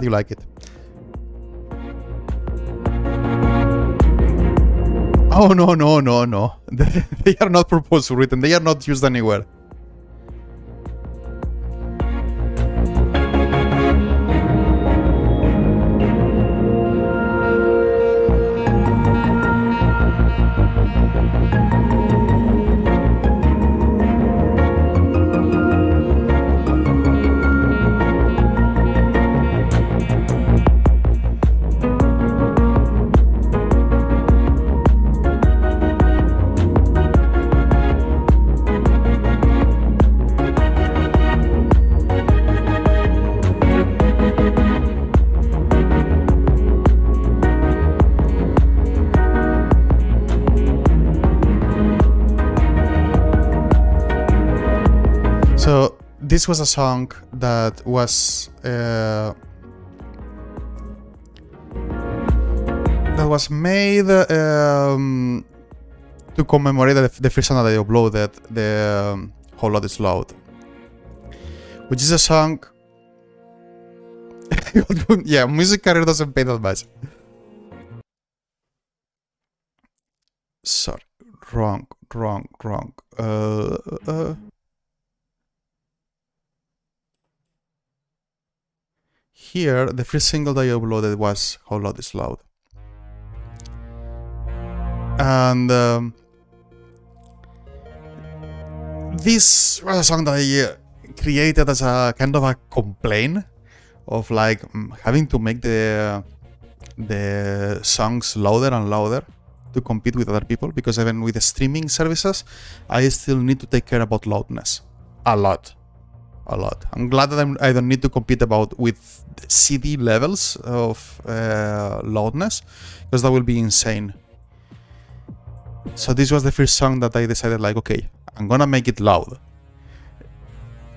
glad you like it. Oh, no. They are not purpose written. They are not used anywhere. So this was a song that was made to commemorate the first time that I uploaded the Whole Lot Is Loud, which is a song. Yeah, music career doesn't pay that much. Sorry, wrong. Here, the first single that I uploaded was Whole Lot Is Loud. And this was a song that I created as a kind of a complaint of like having to make the songs louder and louder to compete with other people, because even with the streaming services, I still need to take care about loudness a lot. I'm glad that I don't need to compete with CD levels of loudness, because that will be insane. So this was the first song that I decided, like, okay, I'm gonna make it loud.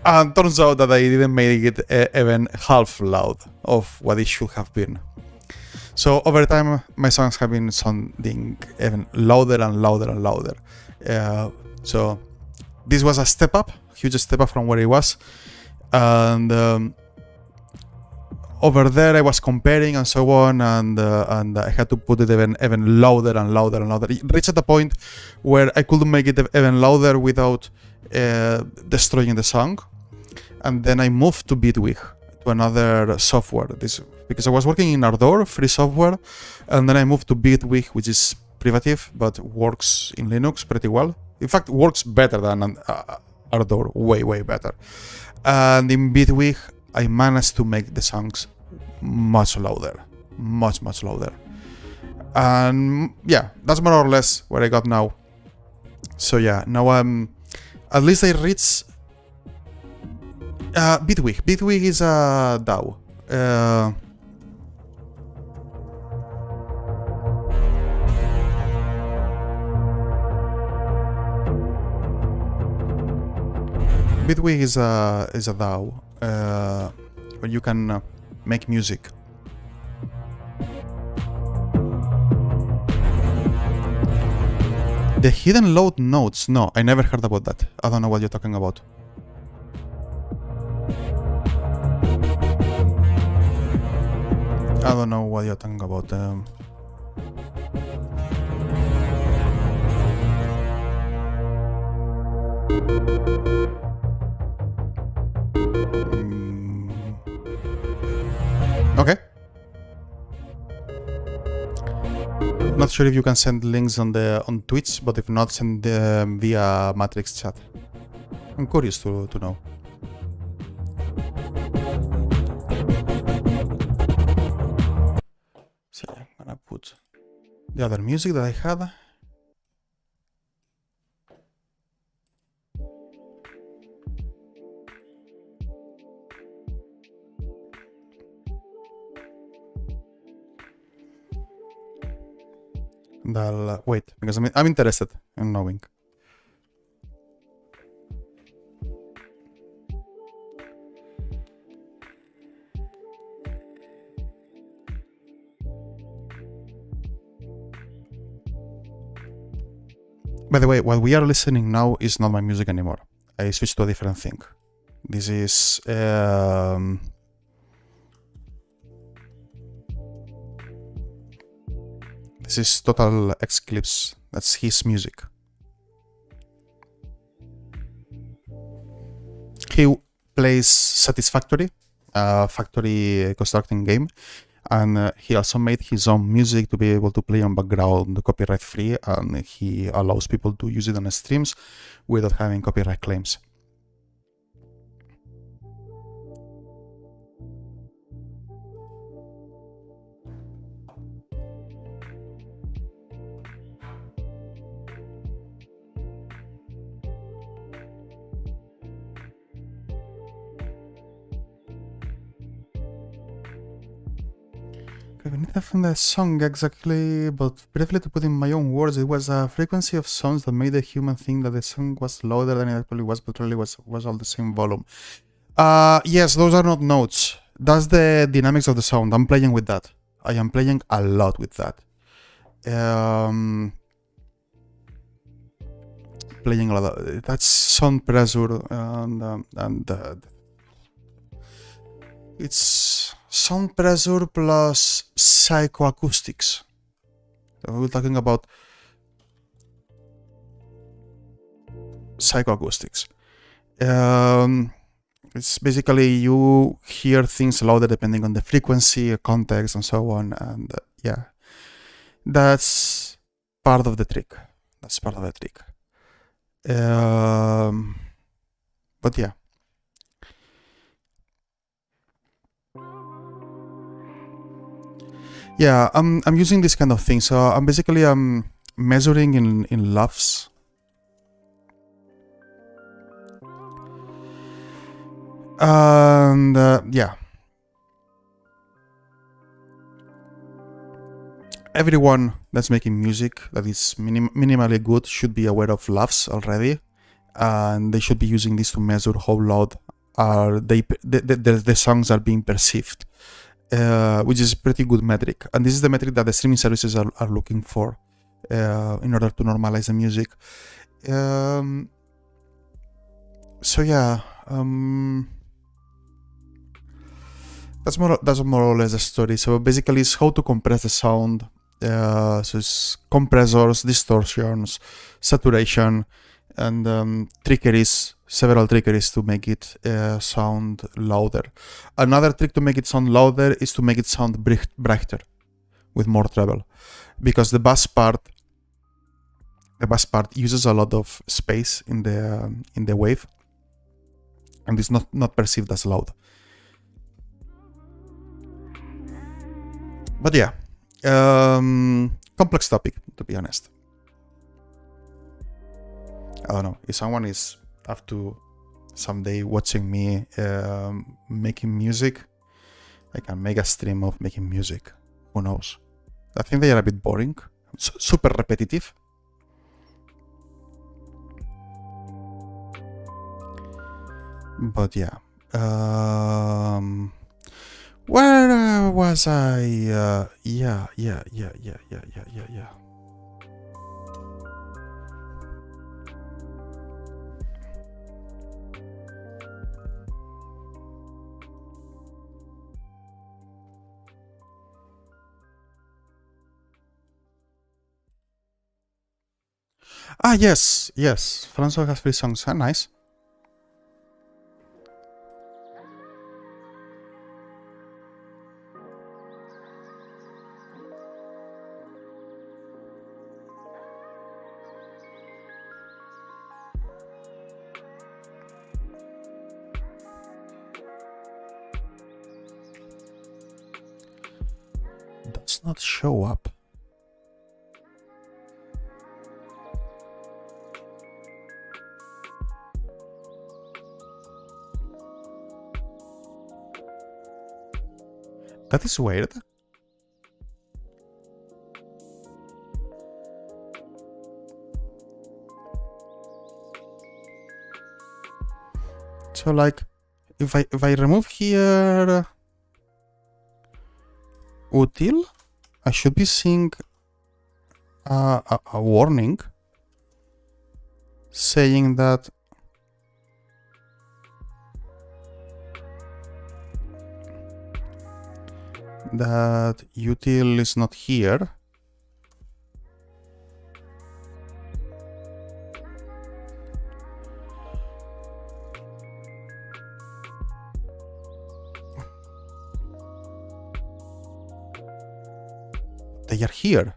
And turns out that I didn't make it even half loud of what it should have been. So over time, my songs have been sounding even louder and louder. So this was a step up, huge step up from where it was. And over there I was comparing and so on, and I had to put it even louder and louder. It reached at a point where I couldn't make it even louder without destroying the song. And then I moved to Bitwig, to another software. Because I was working in Ardor, free software, and then I moved to Bitwig, which is privative but works in Linux pretty well. In fact, works better than Ardor, way better. And in Bitwig, I managed to make the songs much louder, much louder. And yeah, that's more or less where I got now. So yeah, now at least I reached Bitwig. Bitwig is a DAW. Bitwig is a DAW where you can make music. The hidden load notes? No, I never heard about that. I don't know what you're talking about. I don't know what you're talking about. Okay. Not sure if you can send links on Twitch, but if not, send them via Matrix chat. I'm curious to know. So I'm gonna put the other music that I had. I'll wait, because I'm interested in knowing. By the way, what we are listening now is not my music anymore. I switched to a different thing. This is This is total Eclipse. That's his music. He plays Satisfactory, factory constructing game, and he also made his own music to be able to play on background copyright free, and he allows people to use it on streams without having copyright claims. I need to find the song exactly, but briefly to put in my own words, it was a frequency of sounds that made the human think that the song was louder than it actually was, but really was all the same volume. Yes, those are not notes. That's the dynamics of the sound. I'm playing with that. I am playing a lot with that. Playing a lot. That's sound pressure and it's sound pressure plus psychoacoustics. So we're talking about psychoacoustics. It's basically you hear things louder depending on the frequency, context, and so on. And yeah, that's part of the trick. That's part of the trick. But yeah. Yeah, I'm using this kind of thing. So I'm basically measuring in laughs. And yeah, everyone that's making music that is minimally good should be aware of laughs already, and they should be using this to measure how loud are the songs are being perceived, which is a pretty good metric. And this is the metric that the streaming services are looking for in order to normalize the music. So yeah. That's more or less the story. So basically, it's how to compress the sound. So it's compressors, distortions, saturation, and trickeries, several trickeries to make it sound louder. Another trick to make it sound louder is to make it sound brighter, with more treble, because the bass part uses a lot of space in the wave, and it's not perceived as loud. But yeah, complex topic, to be honest. I don't know, if someone is up to someday watching me making music, I can make a stream of making music. Who knows? I think they are a bit boring, super repetitive. But yeah. Where was I? Yeah. Ah, yes. Francois has 3 songs. Ah, nice. Does not show up. That is weird. So like, if I remove here util, I should be seeing a warning saying that util is not here. are here.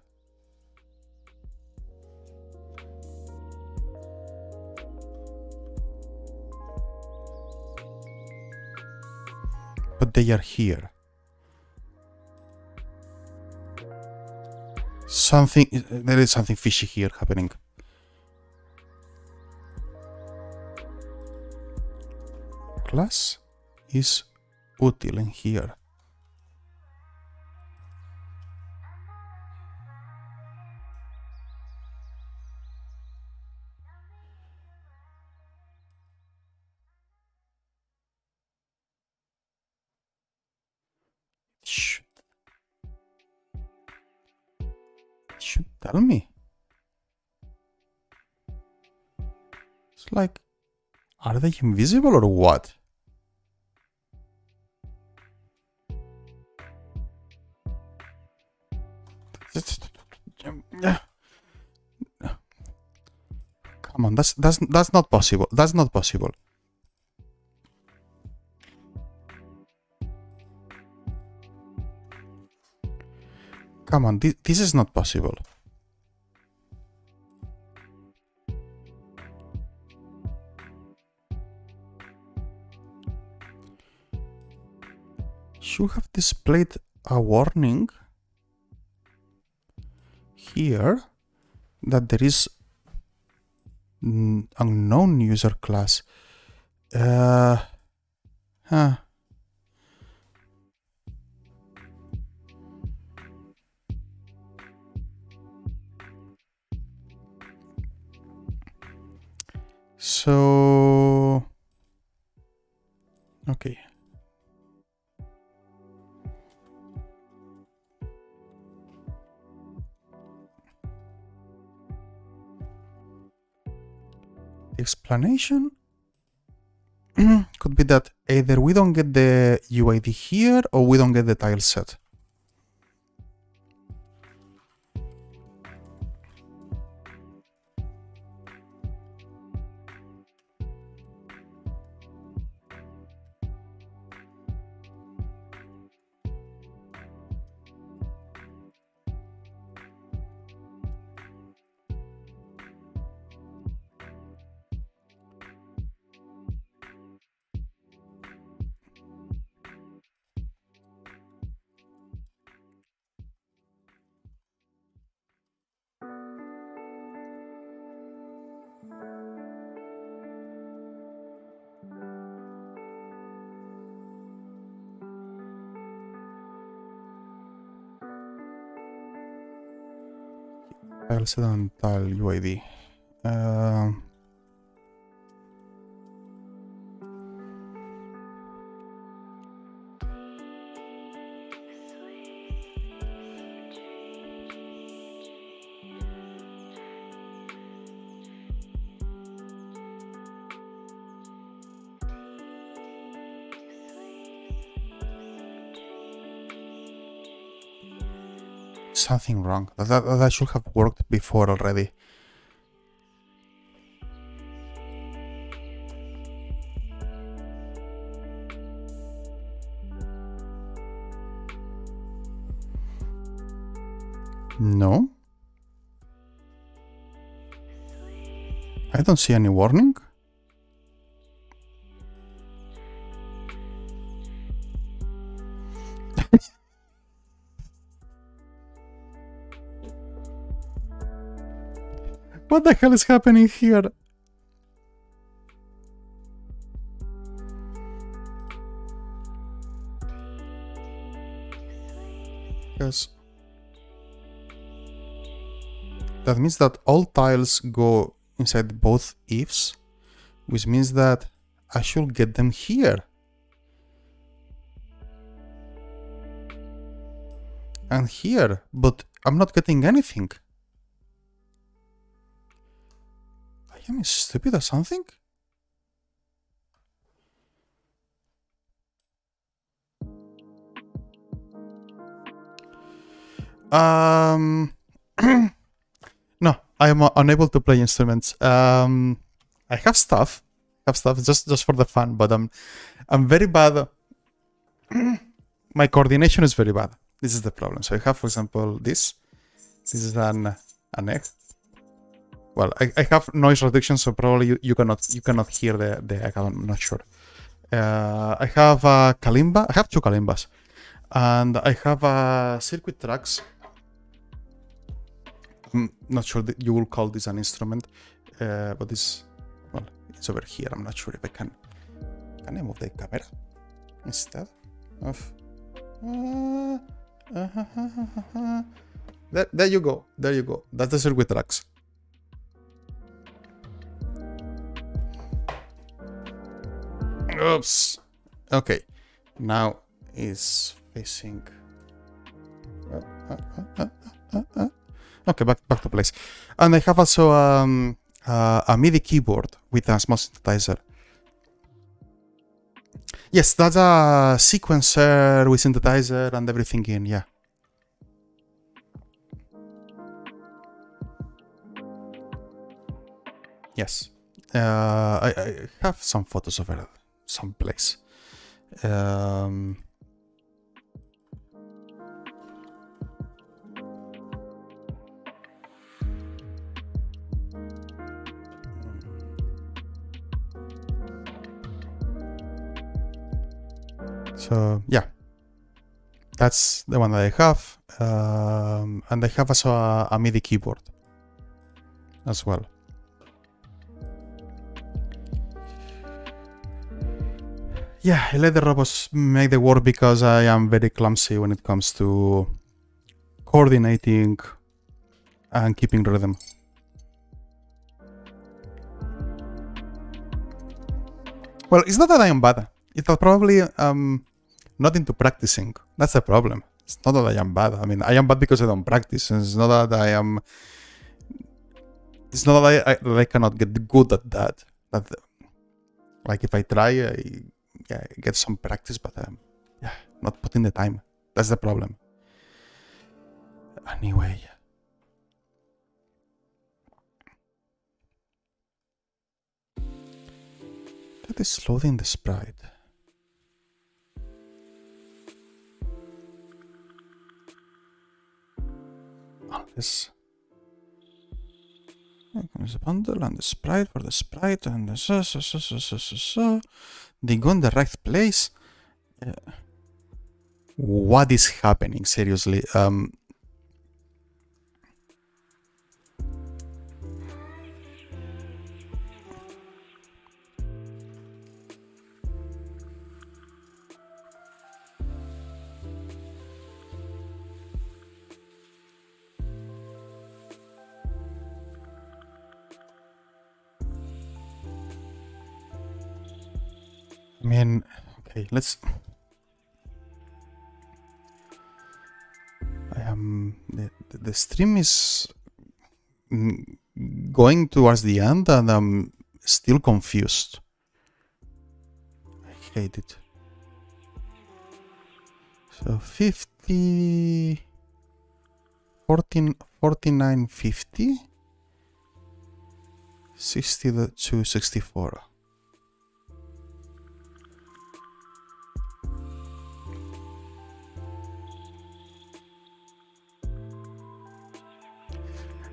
But they are here. There is something fishy here happening. Class is util in here. Should tell me. It's like, are they invisible or what? Come on, that's not possible. That's not possible. Come on, this is not possible. Should have displayed a warning here that there is unknown user class. So, okay. The explanation could be that either we don't get the UID here or we don't get the tile set. Tile set and tile UID. Something wrong. That should have worked before already. No. I don't see any warning. What the hell is happening here? Yes. That means that all tiles go inside both ifs, which means that I should get them here. And here, but I'm not getting anything. Am I stupid or something? No, I am unable to play instruments. I have stuff. Just for the fun, but I'm very bad. My coordination is very bad. This is the problem. So I have, for example, this. This is an egg. Well, I have noise reduction, so probably you cannot hear the egg. I'm not sure. I have a kalimba. I have two kalimbas, and I have circuit tracks. I'm not sure that you will call this an instrument, but this, well, it's over here. I'm not sure if I can. Can I move the camera instead of? There you go. There you go. That's the circuit tracks. Oops. Okay. Now is facing. Okay, back to place. And I have also a MIDI keyboard with a small synthesizer. Yes, that's a sequencer with synthesizer and everything in, yeah. Yes. I have some photos of it someplace. So yeah, that's the one that I have, and I have also a MIDI keyboard as well. Yeah, I let the robots make the work because I am very clumsy when it comes to coordinating and keeping rhythm. Well, it's not that I am bad. It's that probably not into practicing. That's the problem. It's not that I am bad. I mean, I am bad because I don't practice. It's not that I am. It's not that I cannot get good at that. That, like if I try, I get some practice, but yeah, not putting the time. That's the problem. Anyway. That is loading the sprite. This. There's a bundle and the sprite for the sprite and the so. They go in the right place. What is happening? Seriously. I mean, okay, let's. I am. The stream is going towards the end, and I'm still confused. I hate it. So 50. 49.50. 62, 64.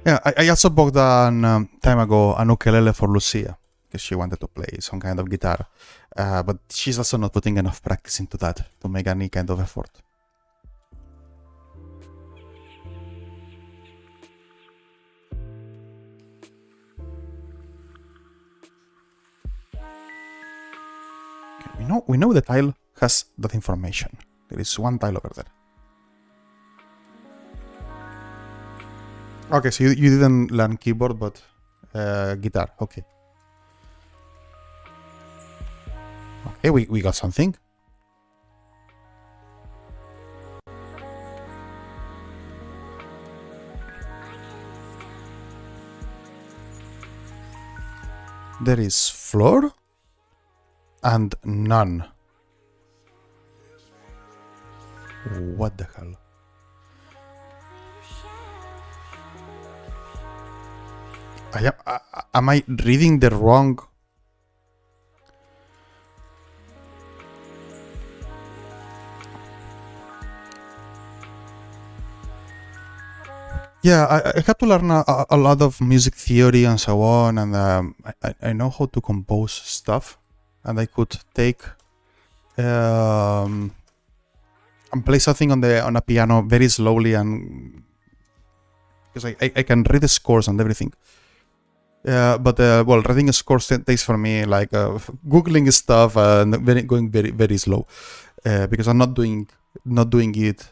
Yeah, I also bought time ago an ukulele for Lucia because she wanted to play some kind of guitar, but she's also not putting enough practice into that to make any kind of effort. Okay, we know the tile has that information. There is one tile over there. Okay, so you didn't learn keyboard, but guitar. Okay. Okay, we got something. There is floor and none. What the hell? Am I reading the wrong? Yeah, I had to learn a lot of music theory and so on, and I know how to compose stuff, and I could take and play something on a piano very slowly, and because I can read the scores and everything. But well, reading a score takes for me like googling stuff and going very slow because I'm not doing it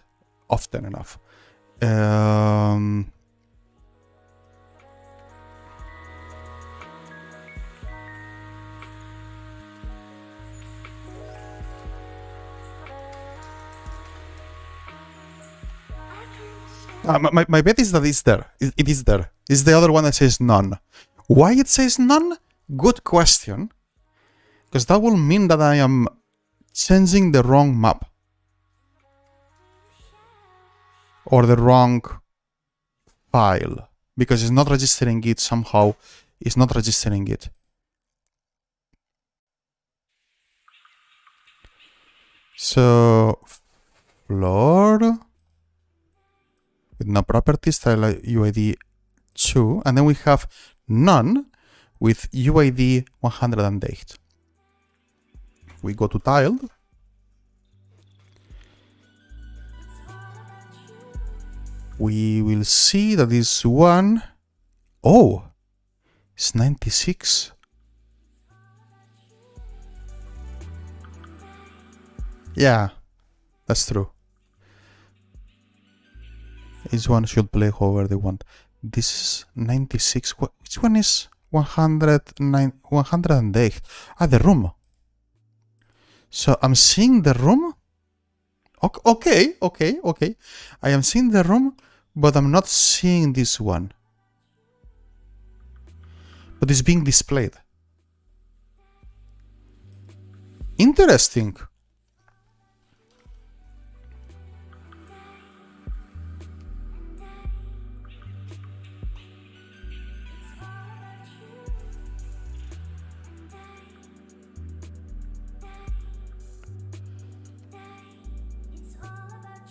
often enough. My bet is that it's there. It is there. It's the other one that says none. Why it says none? Good question. Because that will mean that I am changing the wrong map. Or the wrong file. Because it's not registering it somehow. It's not registering it. So, floor with no properties, style UID 2, and then we have none with UID 108. We go to tiled. We will see that this one, oh, it's 96. Yeah, that's true. Each one should play however they want. This is 96. Which one is 108? Ah, the room. So I'm seeing the room. Okay. I am seeing the room, but I'm not seeing this one. But it's being displayed. Interesting.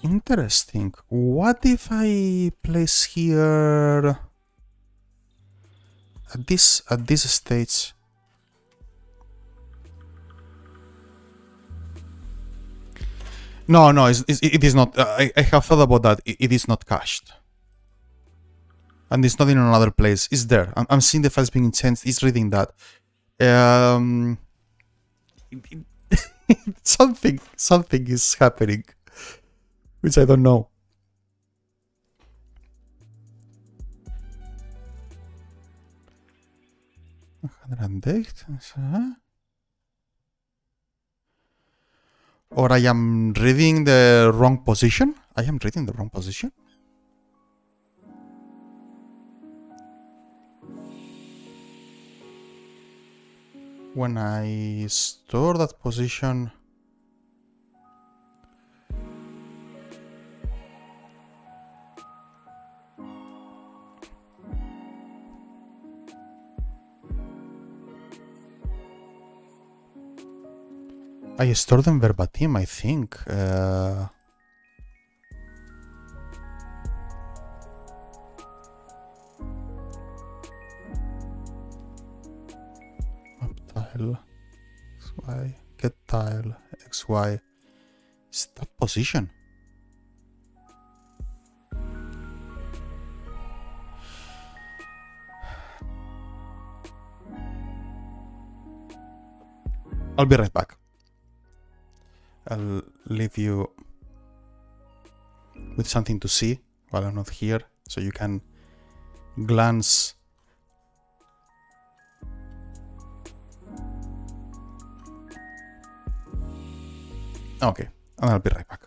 Interesting. What if I place here at this stage? No, it is not. I have thought about that. It is not cached, and it's not in another place. It's there. I'm seeing the files being changed. It's reading that. Something is happening, which I don't know. Or I am reading the wrong position. I am reading the wrong position. When I store that position, I store them verbatim, I think. Tile XY, get tile XY. Is that position? I'll be right back. I'll leave you with something to see while I'm not here, so you can glance. Okay, and I'll be right back.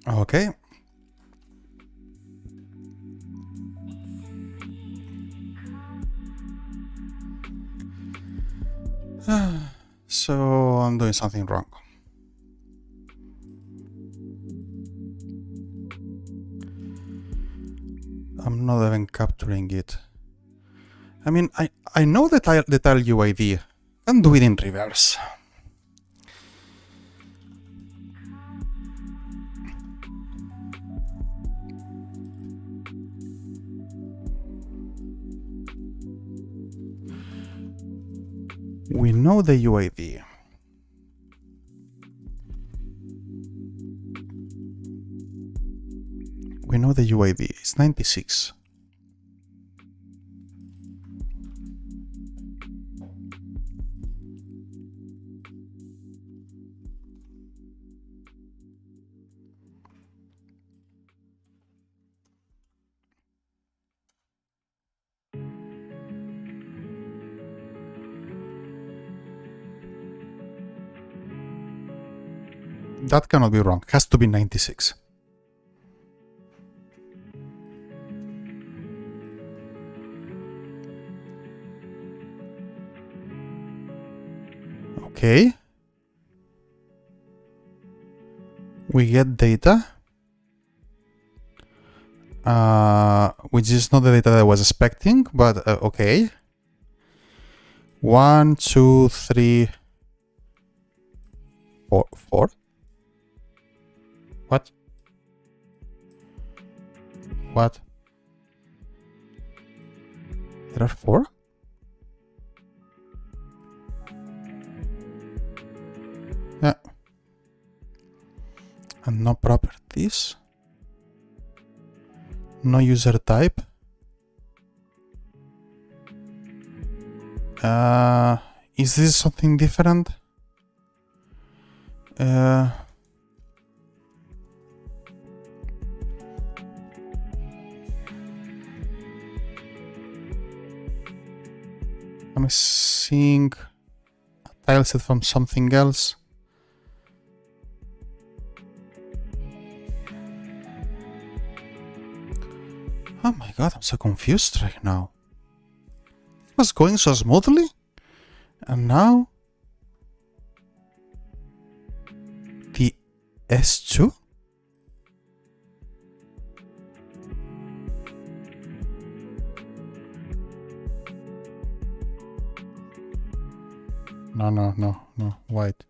Okay. So I'm doing something wrong. I'm not even capturing it. I mean, I know the tile UID. Can do it in reverse. We know the UID. We know the UID. It's 96. That cannot be wrong. It has to be 96. Okay. We get data. Which is not the data that I was expecting, but okay. 1, 2, 3, 4. What? What? There are 4? Yeah. And no properties. No user type. Is this something different? I'm seeing a tile set from something else. Oh my god, I'm so confused right now. It was going so smoothly, and now the S2? No. Wait.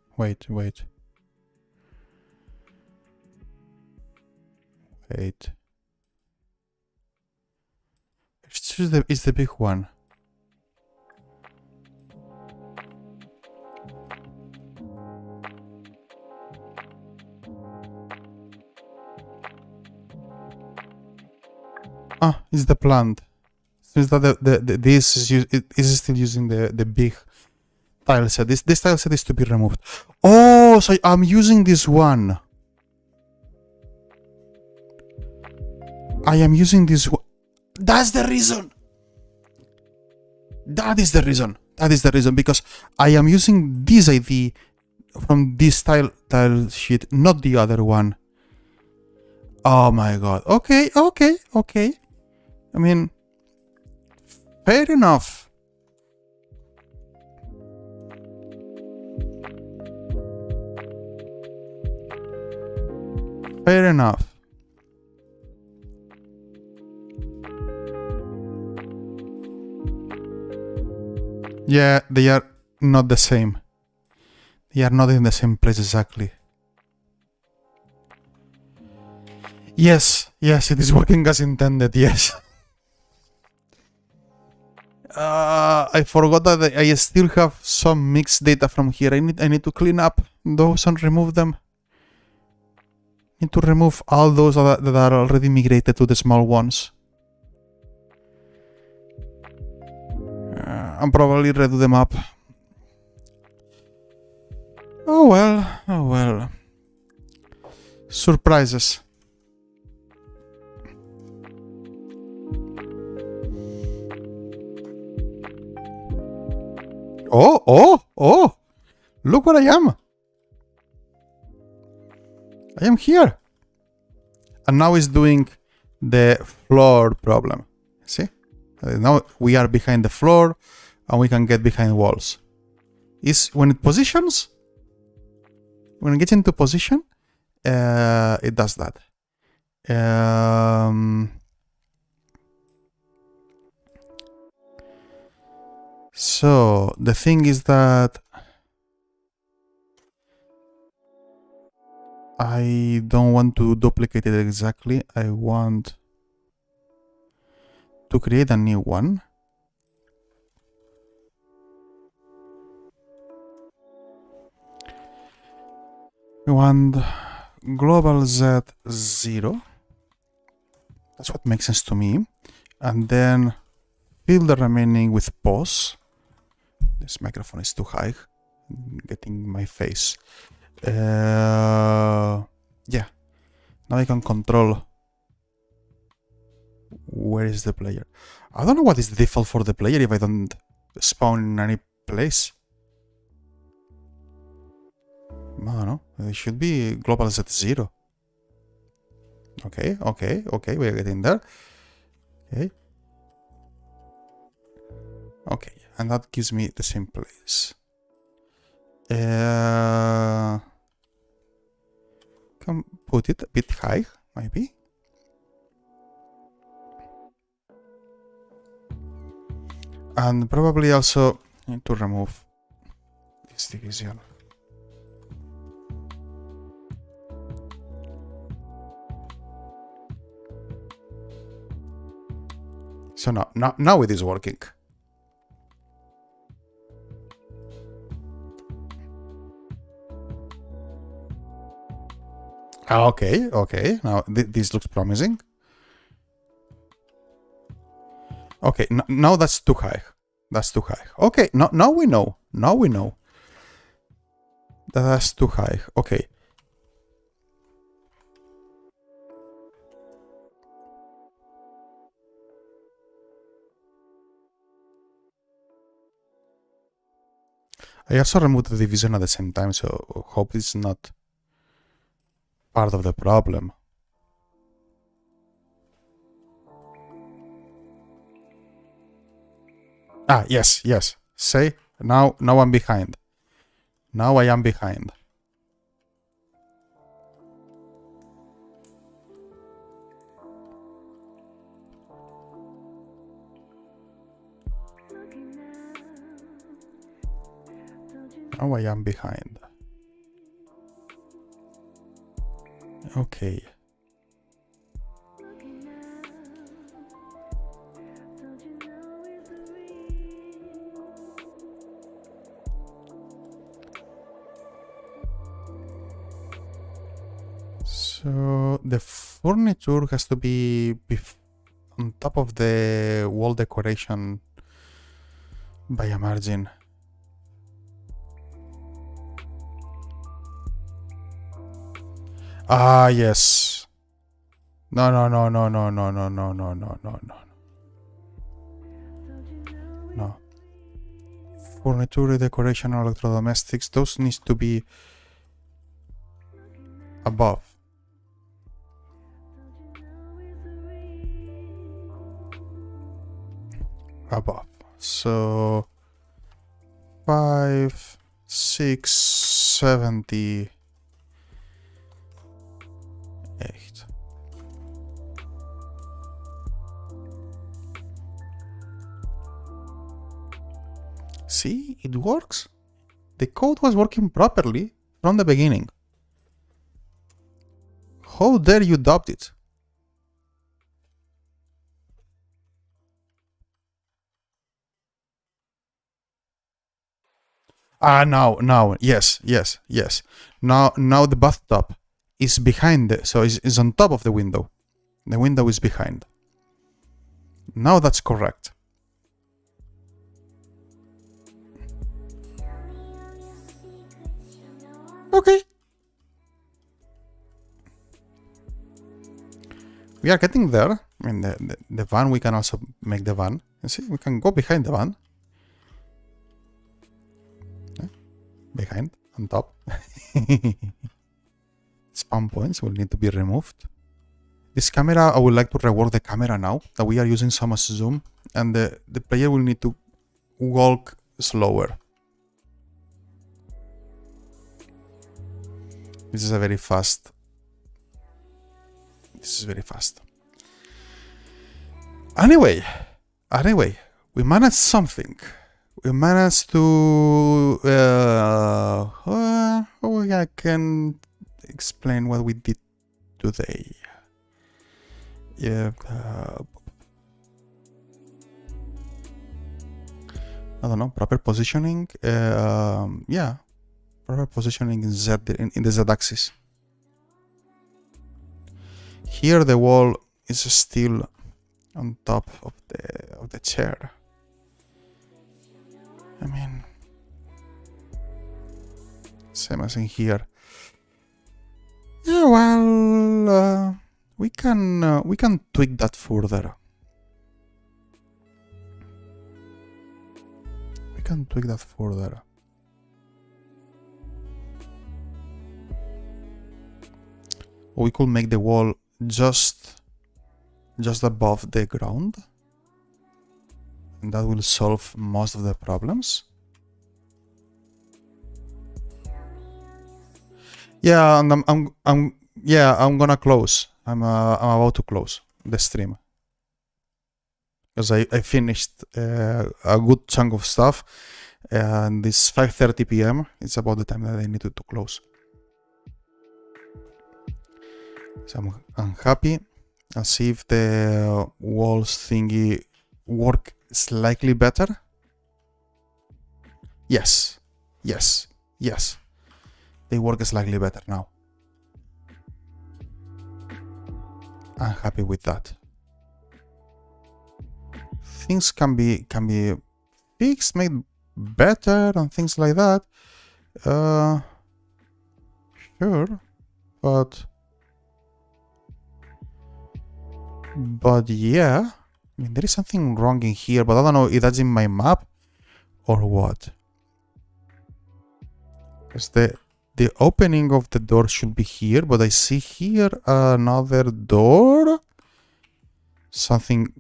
It's the big one. Ah, it's the plant. Since that this is still using the big tile set. This tile set is to be removed. Oh, so I'm using this one. I am using this one. That's the reason. That is the reason. Because I am using this ID from this tile sheet, not the other one. Oh my god. Okay. I mean, fair enough. Fair enough. Yeah, they are not the same. They are not in the same place exactly. Yes, it is working as intended, yes. I forgot that I still have some mixed data from here. I need to clean up those and remove them. Need to remove all those that are already migrated to the small ones. And probably redo them up. Oh well. Surprises. Oh! Look where I am! I am here! And now it's doing the floor problem. See? Now we are behind the floor and we can get behind walls. Is when it positions, when it gets into position, it does that. So the thing is that I don't want to duplicate it exactly. I want to create a new one. We want global Z0. That's what makes sense to me. And then fill the remaining with pause. This microphone is too high, getting my face. Yeah. Now I can control where is the player. I don't know what is the default for the player if I don't spawn in any place. I don't know. It should be global Z0. Okay, we're getting there. Okay, and that gives me the same place. Can put it a bit high, maybe. And probably also need to remove this division. So now it is working. Okay. Now this looks promising. Okay, now that's too high. That's too high. Okay, now we know. Now we know. That's too high. Okay. I also removed the division at the same time, so hope it's not part of the problem. Ah, yes. Say, now I'm behind. Now I am behind. Now I am behind. Okay. So the furniture has to be on top of the wall decoration by a margin. Ah, yes. No. No. Furniture, decoration, electrodomestics, those needs to be above. So 5, 6, 70, 8. See, it works. The code was working properly from the beginning. How dare you doubt it? Now, yes. Now the bathtub is behind, so is on top of the window. The window is behind. Now that's correct. Okay. We are getting there. I mean, the van, we can also make the van. You see, we can go behind the van. Behind, on top. Spawn points will need to be removed. This camera, I would like to rework the camera now that we are using so much zoom, and the player will need to walk slower. This is very fast. Anyway, we managed something. We managed to. I can explain what we did today. Yeah. I don't know. Proper positioning. Yeah. Proper positioning in the Z-axis. Here the wall is still on top of the chair. I mean, same as in here. Yeah, well, we can tweak that further. We could make the wall just above the ground, and that will solve most of the problems. Yeah, and I'm gonna close. I'm about to close the stream because I finished a good chunk of stuff, and it's 5:30 p.m. It's about the time that I needed to close. So I'm happy. I'll see if the walls thingy work slightly better. Yes. They work slightly better now. I'm happy with that. Things can be fixed, made better, and things like that. Sure, but yeah, I mean, there is something wrong in here, but I don't know if that's in my map or what. Because the opening of the door should be here, but I see here another door. Something.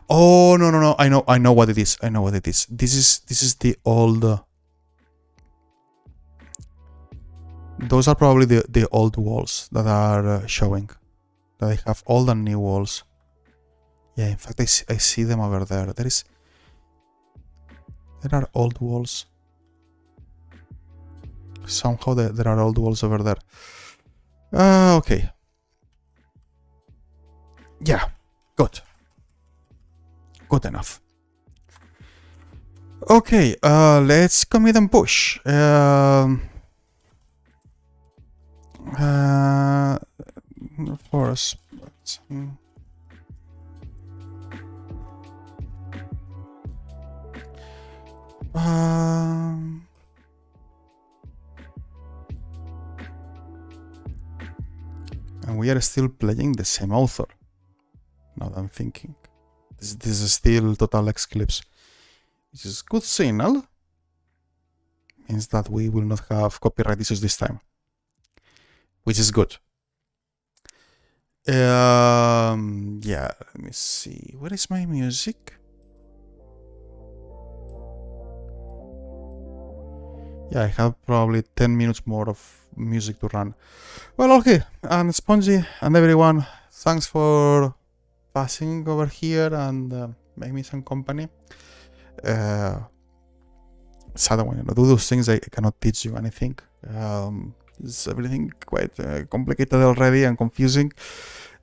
Oh no! I know what it is. This is the old. Those are probably the old walls that are showing. That I have old and new walls. Yeah, in fact, I see them over there. There are old walls. Somehow there are old walls over there. Okay. Yeah, good enough. Okay, let's commit and push. For a spot. And we are still playing the same author. Now that I'm thinking. This is still Total Eclipse. Which is good signal. Means that we will not have copyright issues this time. Which is good. Yeah, let me see. Where is my music? Yeah, I have probably 10 minutes more of music to run. Well, okay, and Spongy and everyone, thanks for passing over here and make me some company. Sad when I do those things, I cannot teach you anything. It's everything quite complicated already and confusing.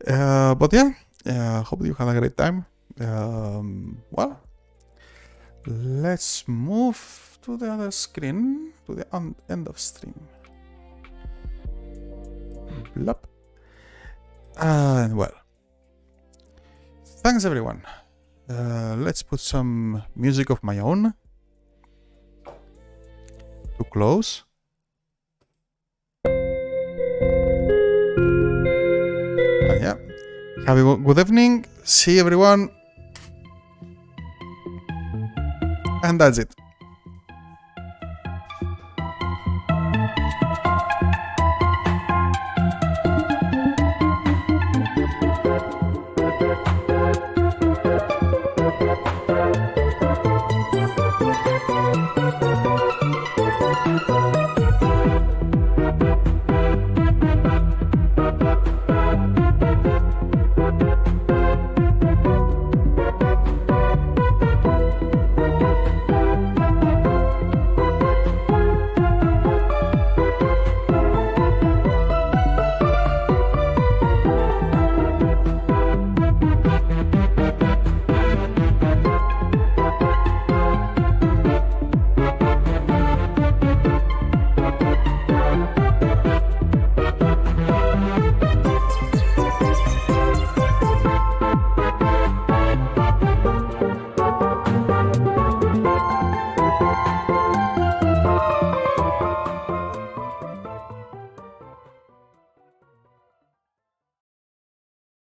But yeah, hope you had a great time. Well, let's move to the other screen, to the end of stream. Blop. And well, thanks everyone. Let's put some music of my own to close. Yeah, have a good evening. See everyone. And that's it.